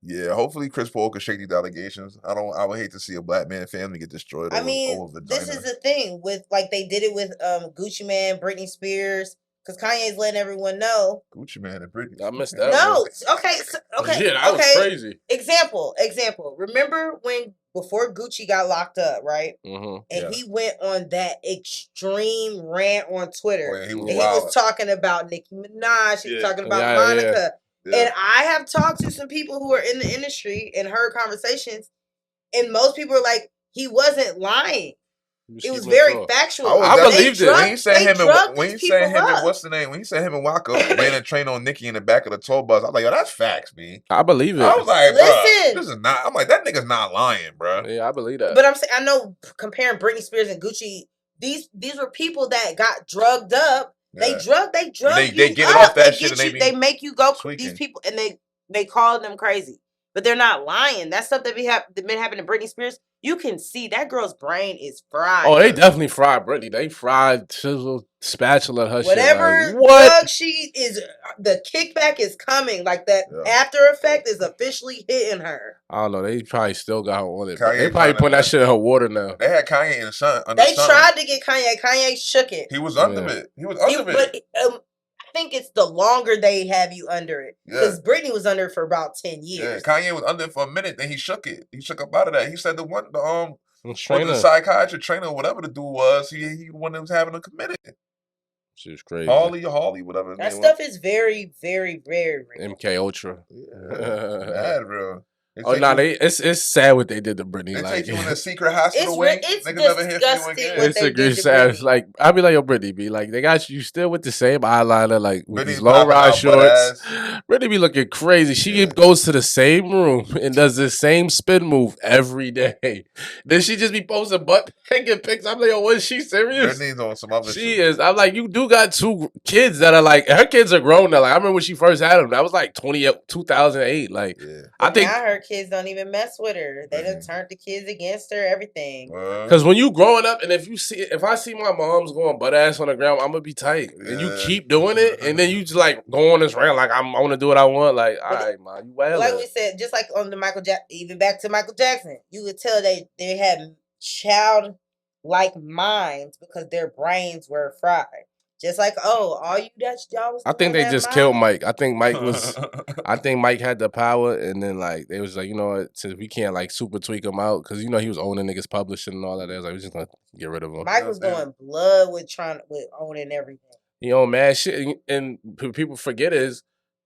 Yeah, hopefully Chris Paul could shake these allegations. I would hate to see a black man family get destroyed. Over vagina. This is the thing with like they did it with Gucci Mane, Britney Spears. Because Kanye's letting everyone know. Gucci Mane and Britney. I missed that. No. Okay. Yeah, that was crazy. Example. Remember before Gucci got locked up, right? Mm-hmm. And he went on that extreme rant on Twitter. Oh, yeah, he was talking about Nicki Minaj. He was talking about Monica. Yeah. And I have talked to some people who are in the industry and heard conversations. And most people are like, he wasn't lying. It was very factual. I believed it. When he said him and what's the name? When he said him and Waka ran a train on Nicki in the back of the tour bus, I was like, yo, that's facts, man. I believe it. I was like, listen, this is not. I'm like, that nigga's not lying, bro. Yeah, I believe that. But I'm saying, I know comparing Britney Spears and Gucci, these were people that got drugged up. Yeah. They drug you they get up. Off that shit and they make you go. Tweaking. These people and they call them crazy, but they're not lying. That stuff that been happening to Britney Spears. You can see that girl's brain is fried. Oh, they definitely fried Britney. They fried, chisel, spatula her Whatever shit. Like, drug she is, the kickback is coming. Like that after effect is officially hitting her. I don't know. They probably still got her on it. They probably putting that shit in her water now. They had Kanye in the sun. They tried to get Kanye. Kanye shook it. He was under it. He was under it. But, I think it's the longer they have you under it. Because Britney was under it for about 10 years. Yeah, Kanye was under it for a minute, then he shook it. He shook up out of that. He said the psychiatrist trainer, whatever the dude was, he one that was having him committed. She was crazy. Harley, whatever. That stuff is very, very, very real. MK Ultra. Yeah, mad real. Oh no, it's sad what they did to Brittany. They like, take you in a secret hospital wing. It's Niggas never hear from you again. what they did to Brittany. Like I'll be like, yo, Brittany, be like, they got you still with the same eyeliner, like with Brittany these low rise shorts. ass. Brittany be looking crazy. She goes to the same room and does the same spin move every day. Then she just be posting butt hanging pics. I'm like, yo, what is she serious? Brittany's on some other She shit. is. I'm like, you do got 2 kids that are like, her kids are grown now. Like I remember when she first had them. That was like 2008. Like I think now her kids don't even mess with her. They done turned the kids against her. Everything. Because when you growing up, and if I see my mom's going butt ass on the ground, I'm gonna be tight. And you keep doing it, and then you just like go on this rant like I want to do what I want. Like, all right, man, you well. Like we said, just like on the even back to Michael Jackson, you could tell they had childlike minds because their brains were fried. Just like, all you Dutch y'all was. I think they just killed Mike. I think Mike was. I think Mike had the power, and then like they was like, you know what, since we can't like super tweak him out, because you know he was owning niggas publishing and all that. They was like, we're just gonna get rid of him. Mike was going blood with owning everything. He owned mad shit, and people forget is.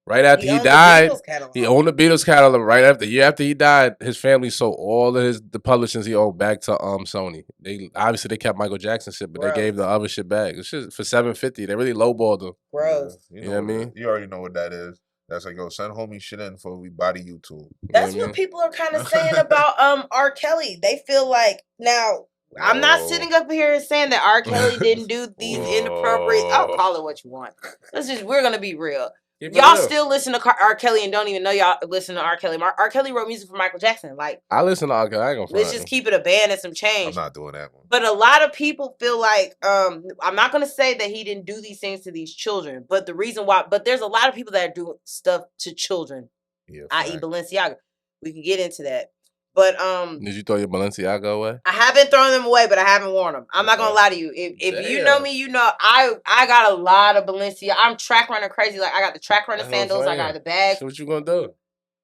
Right after he died, he owned the Beatles catalog. Right after he died, his family sold all of the publishings he owned back to Sony. They obviously they kept Michael Jackson shit, but they gave the other shit back. It's just for $750. They really lowballed him. Gross. You know what I mean? You already know what that is. That's like, yo, send homie shit in before we body YouTube. That's what people are kind of saying about R. Kelly. They feel like now. I'm not sitting up here and saying that R. Kelly didn't do these inappropriate. I'll call it what you want. We're gonna be real. Y'all still listen to R. Kelly and don't even know y'all listen to R. Kelly. R. Kelly wrote music for Michael Jackson. Like I listen to R. Kelly. I ain't gonna let's just keep it a band and some change. I'm not doing that one. But a lot of people feel like I'm not gonna say that he didn't do these things to these children, but the reason why. But there's a lot of people that do stuff to children, i.e. Balenciaga. We can get into that. But did you throw your Balenciaga away? I haven't thrown them away, but I haven't worn them. I'm not gonna lie to you. If you know me, you know I got a lot of Balenciaga. I'm track runner crazy. Like I got the track runner sandals. I got the bag. So what you gonna do?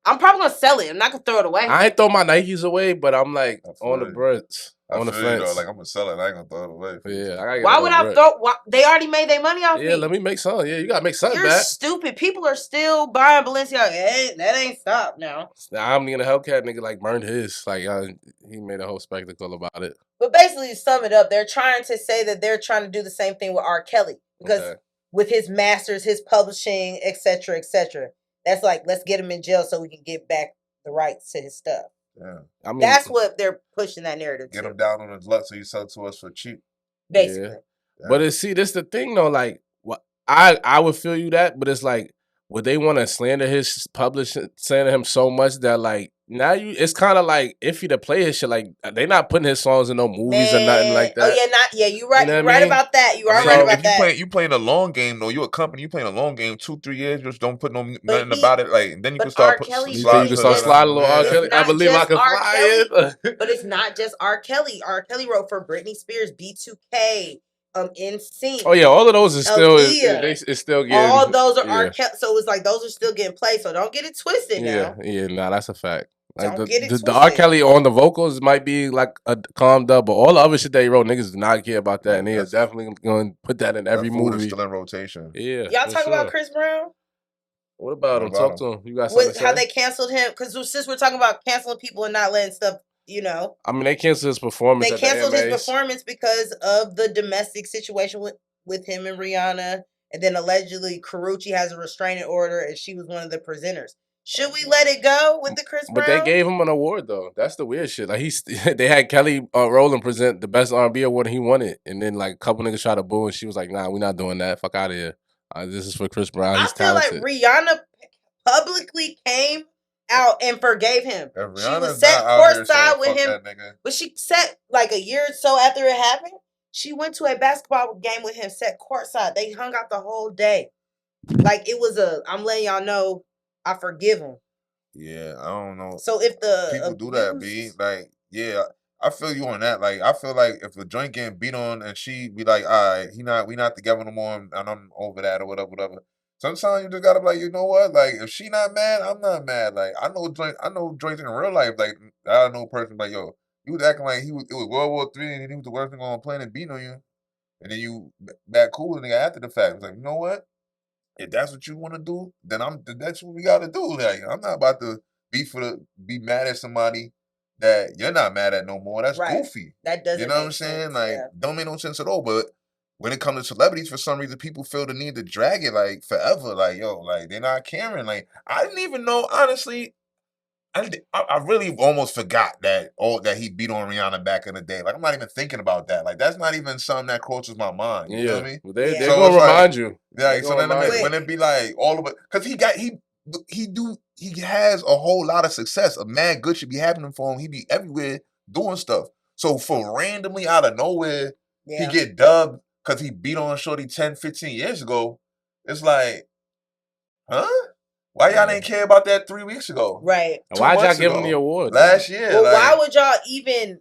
I'm probably gonna sell it. I'm not gonna throw it away. I ain't throw my Nikes away, but I'm like on the bricks. On the fence. You know, like I'm gonna sell it. I ain't gonna throw it away. Yeah, I gotta why would I throw? They already made their money off me. Yeah, let me make some. Yeah, you gotta make something You're back. stupid. People are still buying Balenciaga. That ain't stopped now. I'm gonna Hellcat nigga like burned his. Like he made a whole spectacle about it. But basically, to sum it up, they're trying to say that they're trying to do the same thing with R. Kelly because with his masters, his publishing, etc., etc. That's like let's get him in jail so we can get back the rights to his stuff. Yeah, I mean that's what they're pushing that narrative. Get him down on his luck so you sell it to us for cheap. Basically, but this the thing though. Like, what I would feel you that, but it's like, would they want to slander his publishing, slander him so much that like now it's kind of like iffy to play his shit. Like they not putting his songs in no movies or nothing like that. Oh yeah, you're right. You're right about that. You are right about that. You playing a long game though. You a company. You playing a long game. 2-3 years. Just don't put nothing about it. Like then you can start sliding a little R. Kelly. I believe I can fly it. But it's not just R. Kelly. R. Kelly wrote for Britney Spears, B2K. NSYNC. Oh yeah, all of those are still it's still getting. All those are R. Kelly, so it's like those are still getting played. So don't get it twisted now. Yeah, nah, that's a fact. Like don't get it twisted. The R. Kelly on the vocals might be like a calmed up, but all the other shit that he wrote, niggas do not care about that, and he is definitely going to put that in every movie. Still in rotation. Yeah, y'all talk about Chris Brown. What about him? Talk to him. You got something to say? How they canceled him? Because since we're talking about canceling people and not letting stuff. You know, I mean, they canceled his performance. They canceled his performance because of the domestic situation with him and Rihanna, and then allegedly Karrueche has a restraining order, and she was one of the presenters. Should we let it go with the Chris Brown? But they gave him an award though. That's the weird shit. Like they had Kelly Rowland present the best R&B award, and he won it. And then like a couple niggas tried to boo, and she was like, "Nah, we're not doing that. Fuck out of here. This is for Chris Brown. He's talented." I feel like Rihanna publicly came out and forgave him. She was set courtside with him, but she sat like a year or so after it happened. She went to a basketball game with him, sat courtside. They hung out the whole day. Like it was I'm letting y'all know, I forgive him. Yeah, I don't know. So if the people do that, B, like, yeah, I feel you on that. Like, I feel like if a joint getting beat on and she be like, all right, we not together no more, and I'm over that or whatever. Sometimes you just gotta be like, you know what? Like, if she not mad, I'm not mad. Like, I know joints in real life. Like, I know a person like, yo, he was acting like it was World War III and he was the worst thing on the planet beating on you, and then you back cool and after the fact, it's like, you know what? If that's what you want to do, then that's what we gotta do. Like, I'm not about to be mad at somebody that you're not mad at no more. That's goofy. That doesn't. You know what I'm saying? Like, don't make no sense at all. But when it comes to celebrities, for some reason, people feel the need to drag it like forever. Like, yo, like they're not caring. Like, I didn't even know, honestly. I really almost forgot that he beat on Rihanna back in the day. Like, I'm not even thinking about that. Like, that's not even something that crosses my mind. You know what I mean? They're gonna remind you. Yeah. So then when it be like all of it, because he has a whole lot of success. A mad good should be happening for him. He be everywhere doing stuff. So for randomly out of nowhere, he get dubbed because he beat on Shorty 10, 15 years ago. It's like, huh? Why y'all didn't care about that 3 weeks ago? Right. Why'd y'all give him the award? Last year. Well, why would y'all even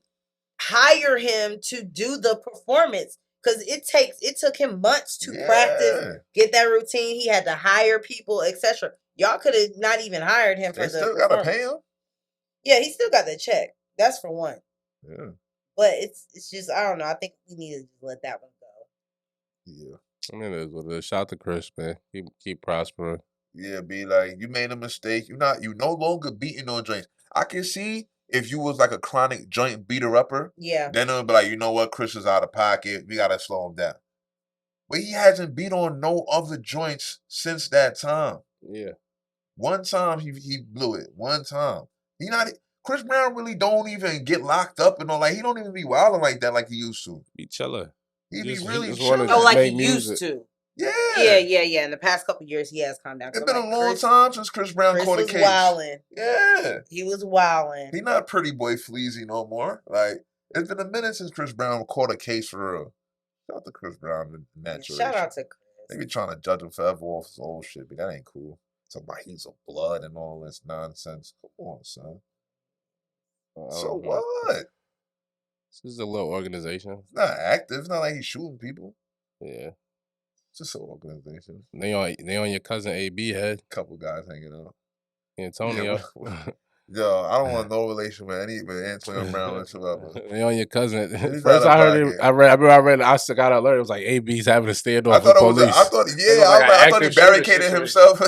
hire him to do the performance? Because it took him months to practice, get that routine. He had to hire people, etc. Y'all could have not even hired him for the performance. Still gotta pay him? Yeah, he still got the check. That's for one. Yeah. But it's just, I don't know. I think we need to let that one go. Yeah. I mean, it is what it is. Shout out to Chris, man. Keep prospering. Yeah, be like, you made a mistake. You no longer beating on joints. I can see if you was like a chronic joint beater upper. Yeah. Then it would be like, you know what, Chris is out of pocket. We gotta slow him down. But he hasn't beat on no other joints since that time. Yeah. One time he blew it. One time. Chris Brown really don't even get locked up and all. Like, he don't even be wilding like that like he used to. Be chiller. He be really chilling. Oh, like he used to. Yeah. Yeah. In the past couple of years, he has calmed down. It's been a long time since Chris Brown caught a case. Wilding. Yeah. He was wilding. He not pretty boy Fleazy no more. Like, it's been a minute since Chris Brown caught a case for real. Shout out to Chris Brown in that Shout out to Chris. They be trying to judge him forever off his old shit, but that ain't cool. Talking about he's of blood and all this nonsense. Come on, son. So what? This is a little organization. It's not active. It's not like he's shooting people. Yeah. It's just an organization. They on your cousin AB head. Couple guys hanging out. Antonio. Yo, I don't want no relation with Antonio Brown whatsoever. They on your cousin. First I heard it, I read I got an alert. It was like AB's having a standoff with police. I thought he barricaded himself.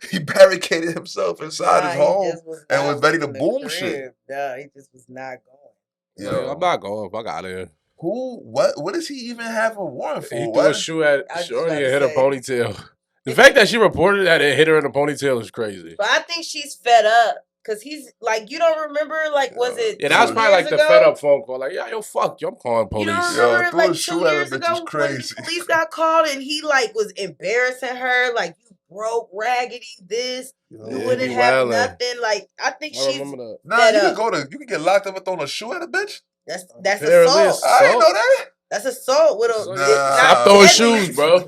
He barricaded himself inside his home and was ready to boom shit. No, he just was not going. Yo, I'm not going. Fuck out of here. Who? What does he even have a warrant for? He threw a shoe at Shorty and hit her ponytail. The fact that she reported that it hit her in the ponytail is crazy. But I think she's fed up. Cause he's like, you don't remember, like, was it? Yeah, that was probably like the fed up phone call. Like, yo, fuck you, I'm calling police. You don't remember, like 2 years ago when the police got called and he like was embarrassing her, like, you broke, raggedy, this, you wouldn't have nothing. Like, I think she's. Nah, you can get locked up and throw a shoe at a bitch. That's assault. I didn't know that. That's assault with a. Stop throwing shoes, bro.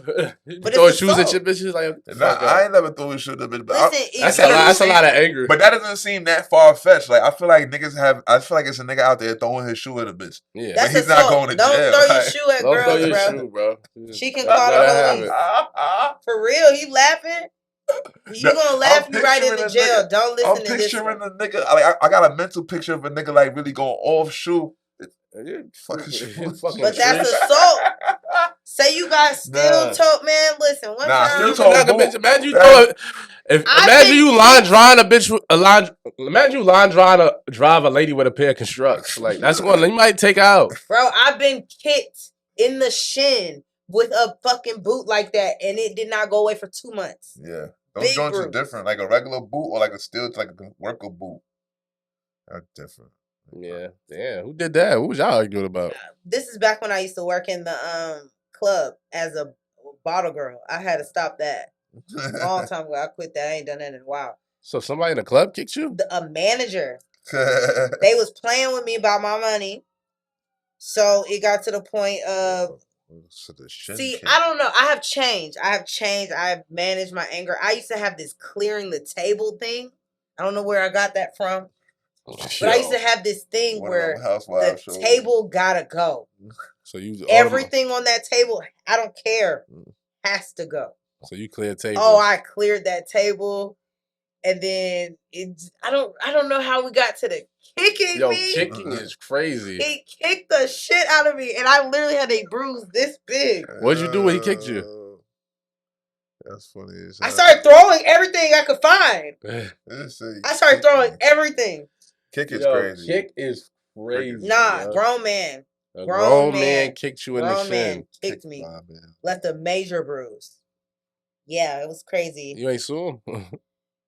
But throwing shoes at your bitches like. I ain't never throwing shoes at a bitch. That's a lot of anger. But that doesn't seem that far fetched. Like, I feel like I feel like it's a nigga out there throwing his shoe at a bitch. Yeah, that's he's not going to jail. Don't throw your shoe at girls, bro. She can call the police. For real, he laughing. You gonna laugh you right in the jail. Nigga, Don't listen to this. I'm picturing the nigga. Like, I got a mental picture of a nigga like really going off shoe. But that's assault. Say you got still told, man. Listen, one time. Imagine you line drawing a bitch. Imagine you line drawing to drive a lady with a pair of constructs. Like, that's one you might take out. Bro, I've been kicked in the shin with a fucking boot like that, and it did not go away for 2 months. Yeah, those joints are different. Like a regular boot or like a worker boot. They're different. Yeah, damn. Who did that? What was y'all arguing about? This is back when I used to work in the club as a bottle girl. I had to stop that a long time ago. I quit that. I ain't done that in a while. So somebody in the club kicked you? A manager. They was playing with me about my money. So it got to the point of. See, I don't know. I have changed. I have managed my anger. I used to have this clearing the table thing. I don't know where I got that from. But I used to have this thing where the table gotta go. So you everything on that table, I don't care, has to go. So you cleared table. Oh, I cleared that table, and then I don't know how we got to the kicking. Yo, kicking is crazy. He kicked the shit out of me, and I literally had a bruise this big. What'd you do when he kicked you? That's funny. I started throwing everything I could find. I started throwing everything. Kick is crazy. Kick is crazy. Nah, grown man. A grown man kicked you in the shin. Man kicked me. Left a major bruise. Yeah, it was crazy. You ain't sue him?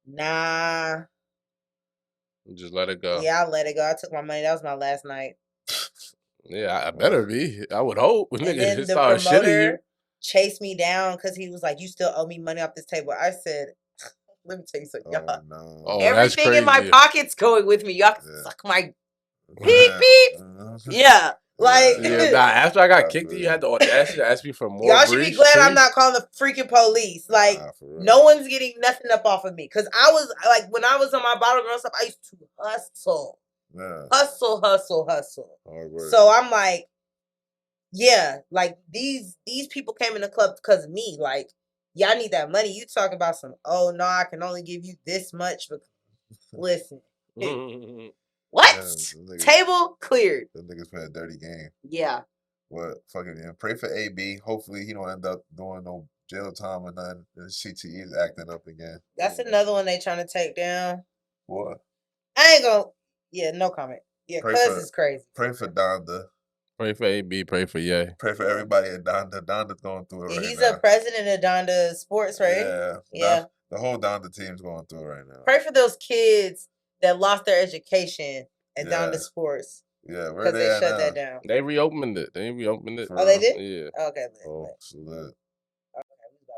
Nah. Just let it go. Yeah, I let it go. I took my money. That was my last night. Yeah, I better be. I would hope. And then the promoter chased me down because he was like, "You still owe me money off this table." I said, "Let me tell you something, y'all. No. Everything in my pocket's going with me. Y'all can suck my beep beep." Yeah. Like, after I got kicked, you had the audacity to ask me for more. Y'all should be glad I'm not calling the freaking police. Like, no one's getting nothing up off of me. Because I was, like, when I was on my bottle girl stuff, I used to hustle. Yeah. Hustle. So I'm like, yeah, like, these people came in the club because of me. Like, y'all need that money. You talking about some, oh, no, I can only give you this much. But listen. What? Niggas, table cleared. The niggas play a dirty game. Yeah. What? Fucking pray for AB. Hopefully he don't end up doing no jail time or nothing. The CTE is acting up again. That's another one they trying to take down. What? I ain't gonna. Yeah, no comment. Yeah, cuz is crazy. Pray for Donda. Pray for AB. Pray for Ye. Pray for everybody at Donda. Donda's going through it right now. He's a president of Donda Sports, right? Yeah. The whole Donda team's going through it right now. Pray for those kids that lost their education at Donda Sports. Yeah, because they shut that down. They reopened it. Oh, they did? Yeah. Okay. Oh, salute.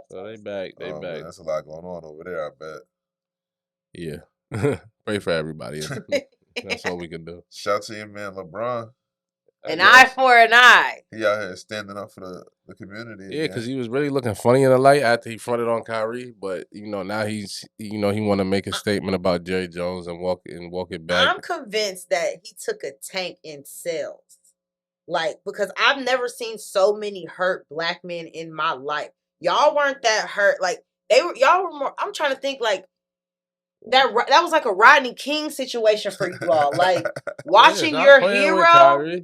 So they back. They back. Man, that's a lot going on over there, I bet. Yeah. Pray for everybody. That's all we can do. Shout to your man LeBron. An eye for an eye. He out here standing up for the community. Yeah, because he was really looking funny in the light after he fronted on Kyrie. But, now he want to make a statement about Jerry Jones and walk it back. I'm convinced that he took a tank in sales. Like, because I've never seen so many hurt black men in my life. Y'all weren't that hurt. Like, y'all were more, I'm trying to think, like, that was like a Rodney King situation for you all. Like, watching your hero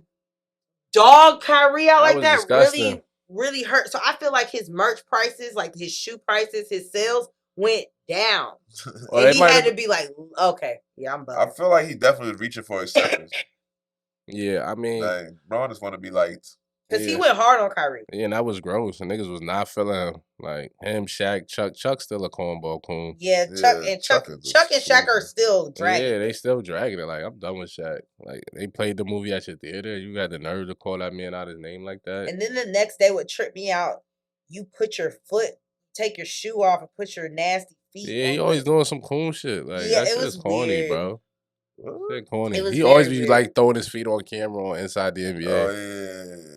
dog Kyrie out like that really, really hurt. So I feel like his merch prices, like his shoe prices, his sales went down. And he had to be like, okay, yeah, I'm bugged. I feel like he definitely was reaching for acceptance. Yeah, I mean, like, Braun just want to be liked. Because he went hard on Kyrie. Yeah, and that was gross. And niggas was not feeling like him, Shaq, Chuck. Chuck's still a cornball coon. Yeah, Chuck and Shaq are still dragging. Yeah, they still dragging it. Like, I'm done with Shaq. Like, they played the movie at your theater. You got the nerve to call that man out his name like that. And then the next day would trip me out. You put your foot, take your shoe off and put your nasty feet. Yeah, he always doing some cool shit. Like, that shit is corny, weird. Bro. Corny. He always be like throwing his feet on camera on Inside the NBA. Oh,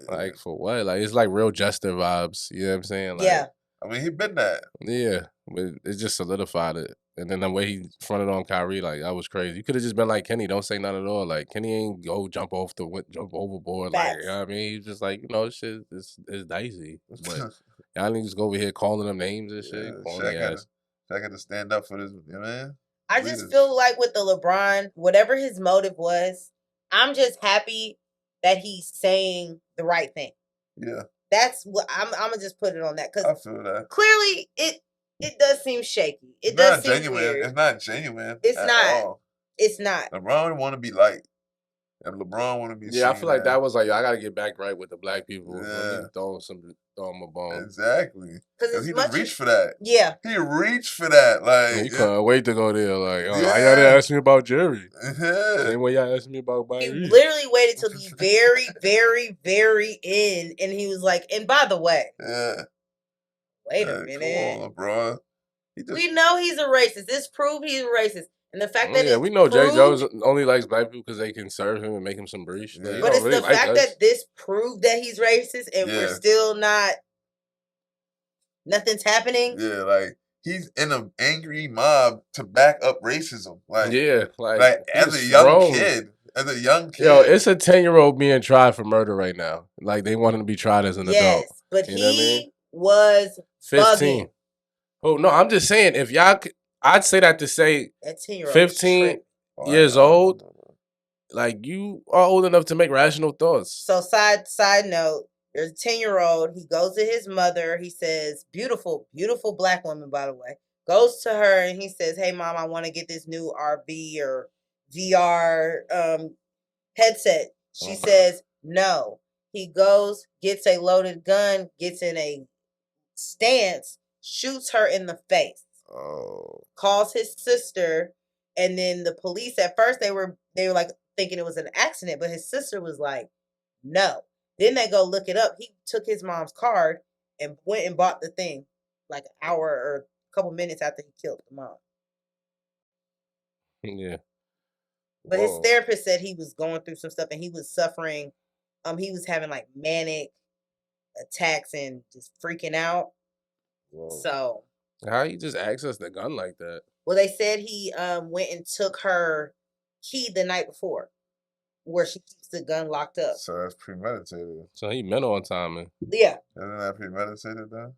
yeah. Like, for what? Like, it's like real Jester vibes. You know what I'm saying? Like, yeah. I mean, he been that. Yeah. But it just solidified it. And then the way he fronted on Kyrie, like, that was crazy. You could have just been like, Kenny, don't say nothing at all. Like, Kenny ain't go jump overboard. Like, you know what I mean? He's just like, shit is dicey. But y'all niggas go over here calling them names and shit. Shaq had to stand up for this, man. I just feel like with the LeBron, whatever his motive was, I'm just happy that he's saying the right thing. Yeah. That's what I'm gonna just put it on that, because I feel that. Clearly it does seem shaky. It does seem genuine. Weird. It's not genuine. It's not. All. It's not. LeBron want to be liked. And LeBron want to be. Yeah, I feel like that was like, I got to get back right with the black people. Yeah. Let me throw him a bone. Exactly. Because he reached for that. Yeah. He reached for that. Like, he couldn't wait to go there. Like, I gotta ask me about Jerry. Same way y'all asked me about Byrie. He literally waited till the very, very, very end, and he was like, and by the way, wait a minute. Come on, LeBron. We know he's a racist. This proved he's a racist. And the fact that we know Jay Jones only likes black people because they can serve him and make him some breach. But it's really the fact that this proved that he's racist and we're still nothing's happening. Yeah, like he's in an angry mob to back up racism. Like as a young kid. Yo, it's a 10-year-old being tried for murder right now. Like, they want him to be tried as an adult. But he was 15. Bugging. Oh no, I'm just saying, if y'all. I'd say that to say 15 years old, like, you are old enough to make rational thoughts. So side note, There's a 10-year-old. He goes to his mother. He says, beautiful, beautiful black woman, by the way. Goes to her and he says, hey, mom, I want to get this new RV or VR headset. She says, no. He goes, gets a loaded gun, gets in a stance, shoots her in the face. Oh. Calls his sister, and then the police at first they were like thinking it was an accident, but his sister was like, no. Then they go look it up. He took his mom's card and went and bought the thing like an hour or a couple minutes after he killed the mom. Yeah. But his therapist said he was going through some stuff and he was suffering. He was having like manic attacks and just freaking out. Whoa. So how you just access the gun like that? Well, they said he went and took her key the night before, where she keeps the gun locked up. So that's premeditated. So he meant on timing. Yeah. Isn't that premeditated then?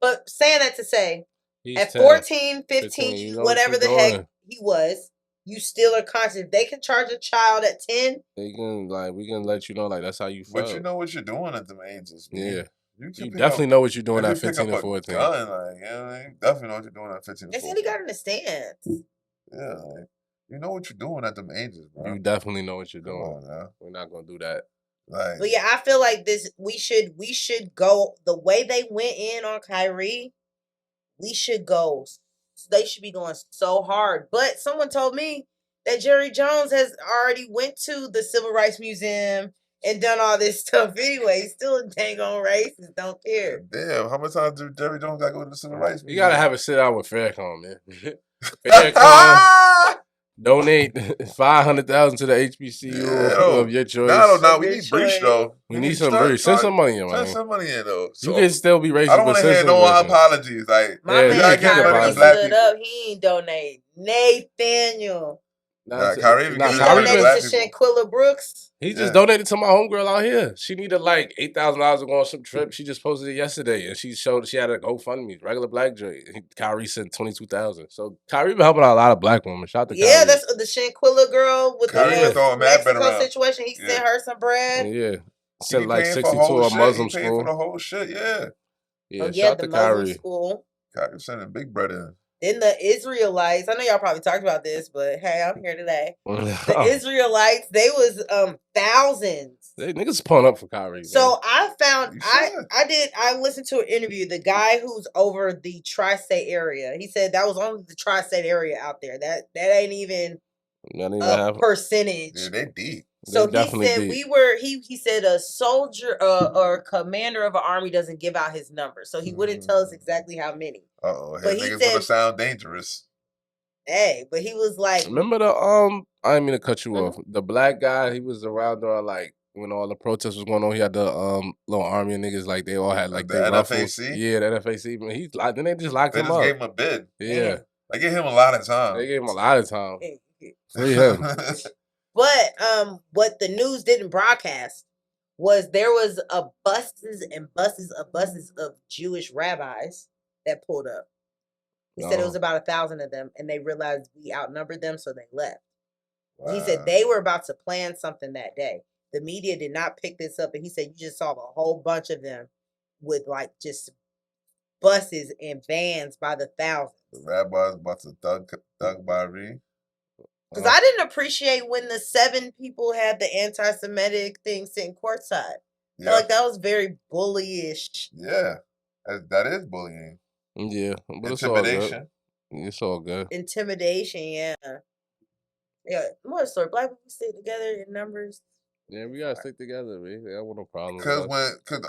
But saying that to say, He's at 10, 14, 15, 15 you know whatever the heck he was, you still are conscious. If they can charge a child at 10, they can we can let you know that's how you felt. But you know what you're doing at them ages, man. Yeah. You definitely know what you're doing at 15 or 14. Gun, you definitely know what you're doing at 15 or 14. They said he got in a stance. Yeah, you know what you're doing at them ages, bro. You definitely know what you're doing. Come on now. We're not gonna do that. But yeah, I feel like we should go the way they went in on Kyrie. We should go. They should be going so hard. But someone told me that Jerry Jones has already went to the Civil Rights Museum and done all this stuff anyway. He's still a dang on racist. Don't care. Damn, how much time do Jerry Jones got to go to the Civil Rights Museum? You gotta have a sit down with Faircom, man. Faircom, donate 500,000 to the HBCU of your choice. No, we need breach though. We need some breach. Send some money in, man. Send some money in though. So, you can still be racist. I don't want to hear no apologies. Like my man Kyrie stood up. He ain't donate. Nathaniel. Kyrie he donated to Shanquilla Brooks. He just donated to my homegirl out here. She needed like $8,000 to go on some trip. She just posted it yesterday, and she showed she had a GoFundMe, regular black joint. Kyrie sent $22,000. So Kyrie been helping out a lot of black women. Shout out to Kyrie. Yeah, that's the Shanquilla girl with the Mexico situation. He sent her some bread. Yeah, sent like 60 to a Muslim school. For the whole shit, yeah. Yeah, shout the Muslim school. Kyrie sending big bread in. Then the Israelites, I know y'all probably talked about this, but hey, I'm here today. The Israelites, they was thousands. They niggas pulling up for Kyrie. So I found I listened to an interview. The guy who's over the tri-state area, he said that was only the tri-state area out there. That ain't even a percentage. Yeah, they deep. So he said he said a soldier or commander of an army doesn't give out his number. So he wouldn't tell us exactly how many. But he said sound dangerous. Hey, but he was like, remember I didn't mean to cut you off. The black guy, he was around there like when all the protests was going on. He had the little army of niggas like they all had like the NFAC. Yeah, the NFAC. But then they just locked him up. They just gave him a bid. Yeah, they gave him a lot of time. They gave him a lot of time. Free him. But what the news didn't broadcast was there was buses and buses of Jewish rabbis that pulled up. He said it was about 1,000 of them, and they realized we outnumbered them, so they left. Wow. He said they were about to plan something that day. The media did not pick this up, and he said you just saw a whole bunch of them with like just buses and vans by the thousands. The rabbis about to thug Bari. Because I didn't appreciate when the 7 people had the anti-Semitic thing sitting courtside. Yeah. Like that was very bullyish. Yeah, that is bullying. Yeah, but intimidation. It's all good. Intimidation, yeah. Yeah, more story. Black people stick together in numbers. Yeah, we gotta stick together, man. I want no problem. Because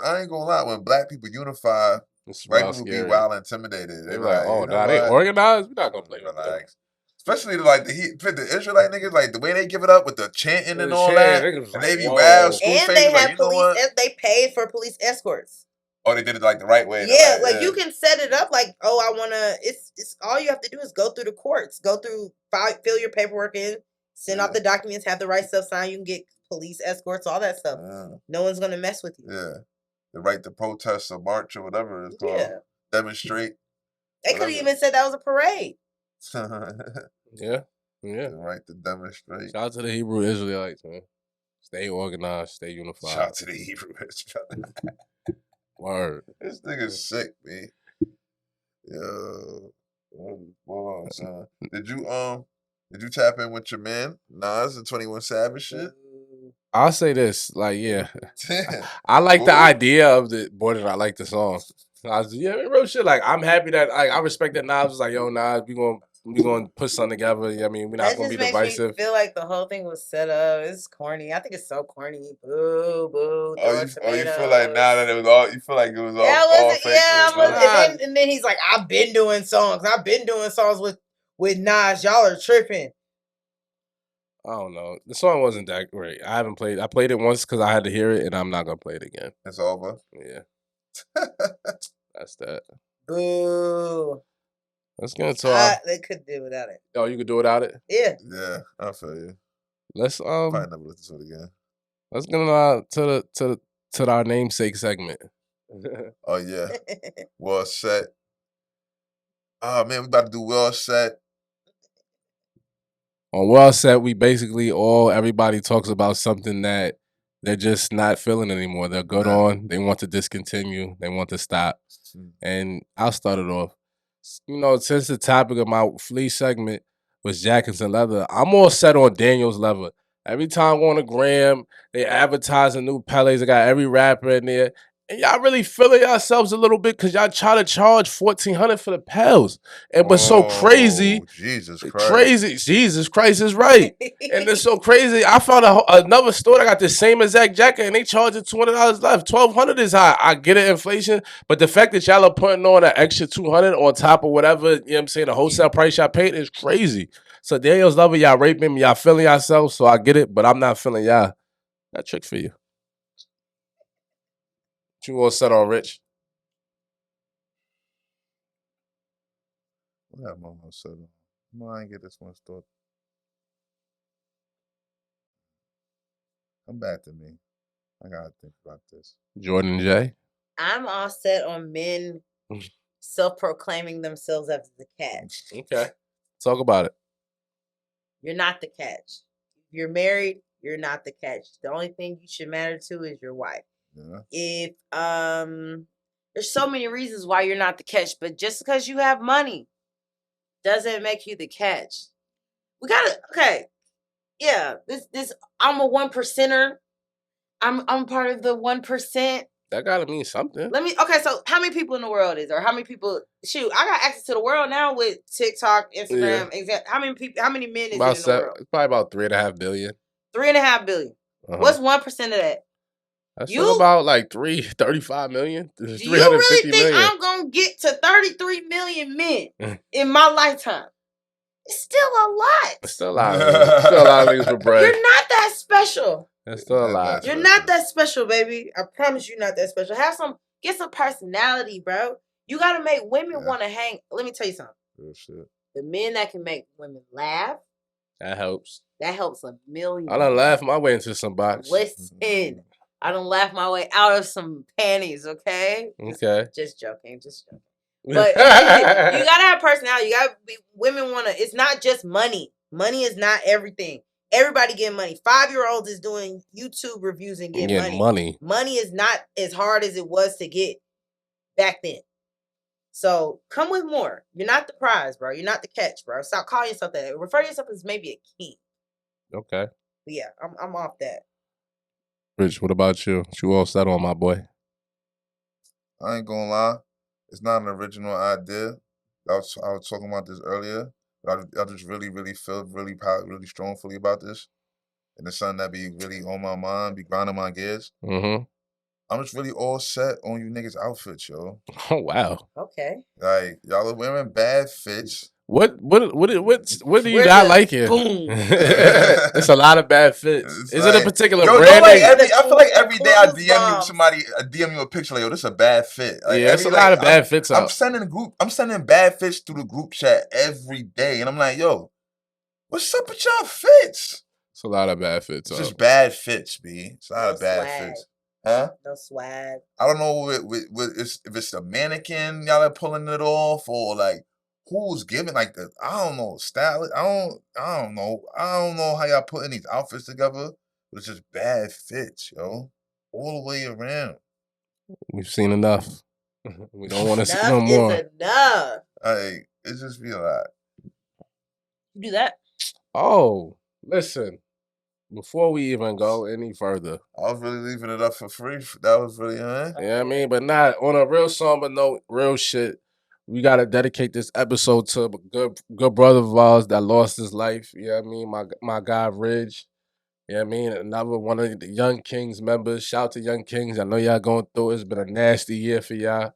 I ain't gonna lie, when black people unify, white people be wild intimidated. They're like, oh, nah, they organized. We're not gonna play with them. Especially like the Israelite niggas, like the way they give it up with the chanting and all that, and they be wild. And they have police. They paid for police escorts. Oh, they did it like the right way. Yeah, like you can set it up like, oh, I wanna. It's all you have to do is go through the courts, fill your paperwork in, send out the documents, have the right stuff signed. You can get police escorts, all that stuff. No one's gonna mess with you. Yeah, the right to protest or march or whatever it's called. Yeah. Demonstrate. They could have even said that was a parade. Yeah. The right to demonstrate. Shout out to the Hebrew Israelites, man. Stay organized. Stay unified. Shout out to the Hebrew. Word. This nigga's sick, man. Yo, hold on, son. Did you tap in with your man Nas and 21 Savage shit? I'll say this, like, yeah, Damn. I like the idea of the more than I like the song. Yeah, real shit. Like, I'm happy that I respect that Nas was like, yo, Nas, we gonna put something together. I mean, we're not gonna be divisive. Me feel like the whole thing was set up. It's corny. I think it's so corny. Boo, boo. You feel like now that it was all? You feel like it was all fake? Yeah, and then he's like, I've been doing songs. with Nas. Y'all are tripping. I don't know. The song wasn't that great. I played it once because I had to hear it, and I'm not gonna play it again. It's over. Yeah. That's that. Boo. Let's get into our... They could do without it. Oh, you could do without it? Yeah. Yeah, I feel you. Let's probably never listen to it again. Let's get to our namesake segment. Oh yeah. Well set. Oh man, we about to do well set. On Well Set, we basically everybody talks about something that they're just not feeling anymore. They're good on. They want to discontinue. They want to stop. And I'll start it off. You know, since the topic of my flea segment was jackets and leather, I'm all set on Daniel's leather. Every time I go on the gram, they advertising new Pelés. They got every rapper in there. And y'all really feeling yourselves a little bit because y'all try to charge $1,400 for the pals. But so crazy. Jesus Christ. Crazy. Jesus Christ is right. And it's so crazy. I found another store that got the same exact jacket and they charging $200 left. $1,200 is high. I get it, inflation. But the fact that y'all are putting on an extra $200 on top of whatever, you know what I'm saying, the wholesale price y'all paid is crazy. So Daniel's leather, y'all raping me. Y'all feeling yourselves. So I get it, but I'm not feeling y'all. That trick for you. You all set on, Rich? What that moment set on? No, I ain't get this one started. Come back to me. I gotta think about this. Jordan J. I'm all set on men self-proclaiming themselves as the catch. Okay. Talk about it. You're not the catch. If you're married, you're not the catch. The only thing you should matter to is your wife. Yeah. If there's so many reasons why you're not the catch, but just because you have money doesn't make you the catch. We gotta yeah. This I'm a 1%er. I'm part of the 1%. That gotta mean something. So how many people in the world is there? How many people? Shoot, I got access to the world now with TikTok, Instagram. Yeah. How many people? How many men is in the world? It's probably about 3.5 billion. 3.5 billion. What's 1% of that? That's about like 35 million. Do you really think I'm gonna get to 33 million men in my lifetime? It's still a lot. It's still a lot. Still a lot of niggas for bread. You're not that special. It's still a lot. You're not that special, baby. I promise you're not that special. Get some personality, bro. You gotta make women want to hang. Let me tell you something. Oh, shit. The men that can make women laugh. That helps. That helps a million. I done laugh my way into some box. Listen. I don't laugh my way out of some panties, okay? Okay. Just joking. But you gotta have personality. You gotta be. Women wanna. It's not just money. Money is not everything. Everybody getting money. 5-year-olds is doing YouTube reviews and getting money. Money is not as hard as it was to get back then. So come with more. You're not the prize, bro. You're not the catch, bro. Stop calling yourself that. Refer to yourself as maybe a king. Okay. But yeah, I'm off that. Rich, what about you? You all set on, my boy? I ain't gonna lie. It's not an original idea. I was talking about this earlier. But I just really feel really strongly about this. And it's something that be really on my mind, be grinding my gears. Mm-hmm. I'm just really all set on you niggas' outfits, yo. Oh, wow. Okay. Like, y'all are wearing bad fits. What do you not like here? Boom. It's a lot of bad fits. Is it a particular brand? I feel like every day I DM you a picture like, yo, this is a bad fit. Like, it's a lot of bad fits out. I'm sending bad fits through the group chat every day. And I'm like, yo, what's up with y'all fits? It's a lot of bad fits out. It's just bad fits, B. It's a lot of bad fits. Huh? No swag. I don't know if it's the mannequin y'all are pulling it off or like who's giving like the I don't know style. I don't know how y'all putting these outfits together. But it's just bad fits, yo. All the way around. We've seen enough. We don't want to see no more. Enough is enough. It just be a lot. Do that. Oh, listen. Before we even go any further, I was really leaving it up for free. That was really, yeah, I mean, but not on a real somber note, real shit. We gotta dedicate this episode to a good brother of ours that lost his life. You know what I mean? My guy Ridge. You know what I mean? Another one of the Young Kings members. Shout to Young Kings. I know y'all going through it. It's been a nasty year for y'all.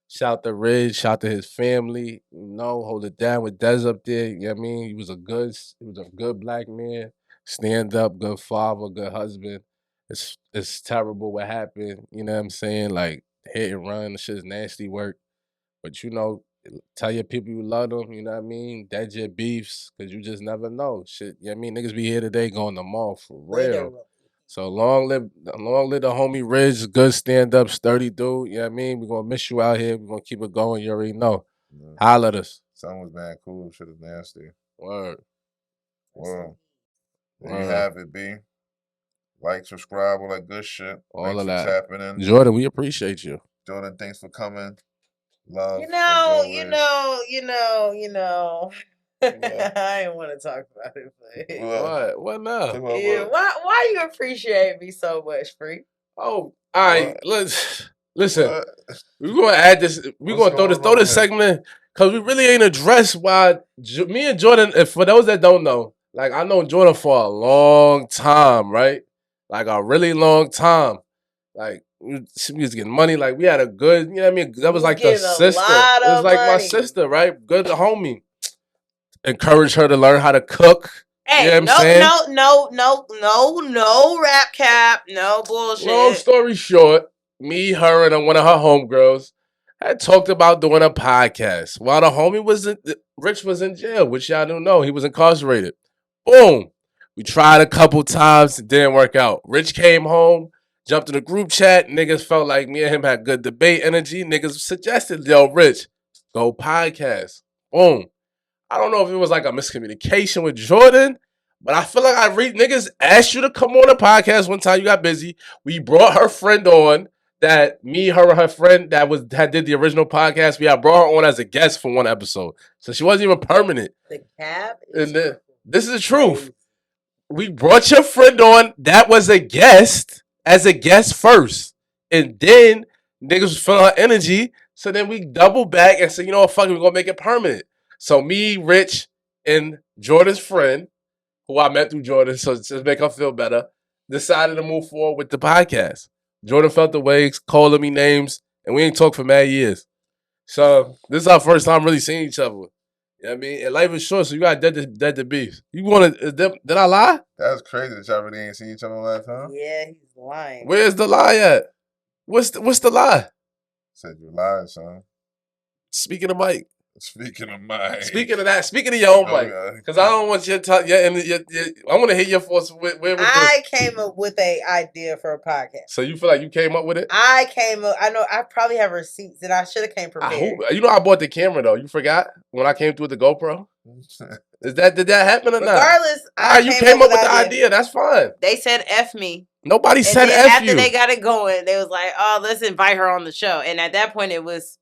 Shout to Ridge, shout to his family. You know, hold it down with Dez up there. You know what I mean? He was a good black man. Stand up, good father, good husband. It's terrible what happened. You know what I'm saying? Like hit and run, shit's nasty work. But you know, tell your people you love them, you know what I mean? That's your beefs, cause you just never know. Shit, you know what I mean? Niggas be here today going tomorrow for real. Literally. So long live the homie Ridge, good stand up, sturdy dude. You know what I mean? We're gonna miss you out here. We're gonna keep it going. You already know. Holla at us. Son was bad cool, shit is nasty. Word. Well, there you have it, B. Like, subscribe, all that good shit. All thanks of for that. tapping in. Jordan, we appreciate you. Jordan, thanks for coming. Love. You know. I didn't want to talk about it, but What now? Yeah, why you appreciate me so much, Free? Oh, all right. Listen. We're gonna add this. We're gonna throw this segment because we really ain't addressed why me and Jordan. If for those that don't know, like I know Jordan for a long time, right? Like a really long time. Like she was getting money. Like we had a good, you know what I mean? That was like the sister. It was like my sister, right? Good homie. Encourage her to learn how to cook. Hey, you know what I'm saying? No rap cap, no bullshit. Long story short, me, her, and one of her homegirls had talked about doing a podcast while the homie Rich was in jail, which y'all don't know. He was incarcerated. Boom. We tried a couple times. It didn't work out. Rich came home, jumped in the group chat. Niggas felt like me and him had good debate energy. Niggas suggested, yo, Rich, go podcast. Boom. I don't know if it was like a miscommunication with Jordan, but I feel like niggas asked you to come on a podcast one time. You got busy. We brought her friend on. That me, her, and her friend that did the original podcast. We had brought her on as a guest for one episode, so she wasn't even permanent. The cap. This is the truth. We brought your friend on. That was a guest first, and then niggas was feeling her energy. So then we double back and said, you know what, fuck it, we're gonna make it permanent. So me, Rich, and Jordan's friend, who I met through Jordan, so to make her feel better, decided to move forward with the podcast. Jordan felt the way, calling me names, and we ain't talked for mad years. So this is our first time really seeing each other. You know what I mean? And life is short, so you got dead the beef. You want to? Did I lie? That's crazy that y'all really ain't seen each other last time. Yeah, he's lying. Where's the lie at? What's the lie? Said you lied, son. Speaking of Mike. Speaking of Mike. Speaking of that. Speaking of your own Mike. Because I don't want you to talk. I want to hear your force. I came up with an idea for a podcast. So you feel like you came up with it? I know. I probably have receipts, and I should have came prepared. I bought the camera though. You forgot when I came through with the GoPro. Did that happen or not? Regardless, you came up with the idea. That's fine. They said F me. Nobody said F after you. They got it going, they was like, "Oh, let's invite her on the show." And at that point, it was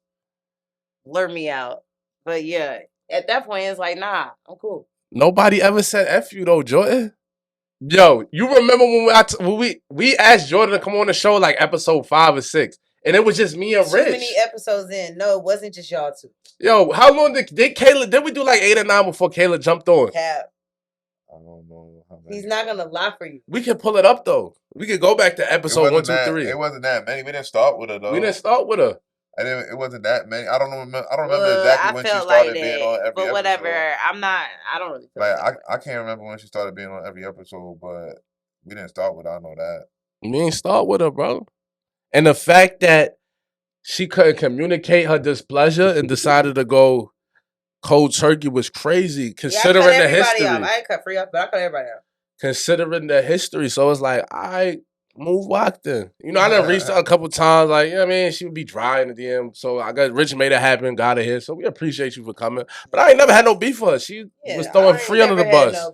blur me out. But yeah, at that point, it's like, nah, I'm cool. Nobody ever said F you though, Jordan. Yo, you remember when we asked Jordan to come on the show like episode 5 or 6, and it was just me and Rich. Too many episodes in. No, it wasn't just y'all two. Yo, how long did Kayla? Did we do like 8 or 9 before Kayla jumped on? Cap. I don't know how many. He's not gonna lie for you. We can pull it up though. We could go back to episode 1, 2, 3. It wasn't that many. We didn't start with her though. We didn't start with her. It wasn't that many. I don't remember exactly when she started being on every episode. But whatever. I don't really feel like I can't remember when she started being on every episode, but we didn't start with her. I know that. We didn't start with her, bro. And the fact that she couldn't communicate her displeasure and decided to go cold turkey was crazy, considering the history. I ain't cut free off, but I cut everybody off. Considering the history. So it's like, I move Lockton. You know, I done reached out a couple times, like, you know what I mean? She would be dry in the DM. So I got Rich made it happen, got her here. So we appreciate you for coming. But I ain't never had no beef for her. She was throwing free under the bus.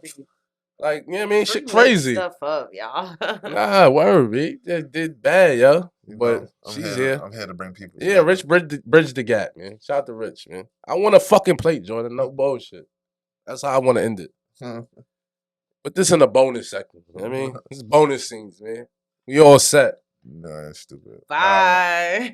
Like, you know what I mean? Shit crazy. Stuff up, y'all. Nah, word, B. They did bad, yo. But she's here. I'm here to bring people together. Yeah, Rich bridge the gap, man. Shout out to Rich, man. I want a fucking plate, Jordan. No bullshit. That's how I want to end it. Put this in a bonus section. You know what I mean? This is bonus scenes, man. We all set. No, that's stupid. Bye.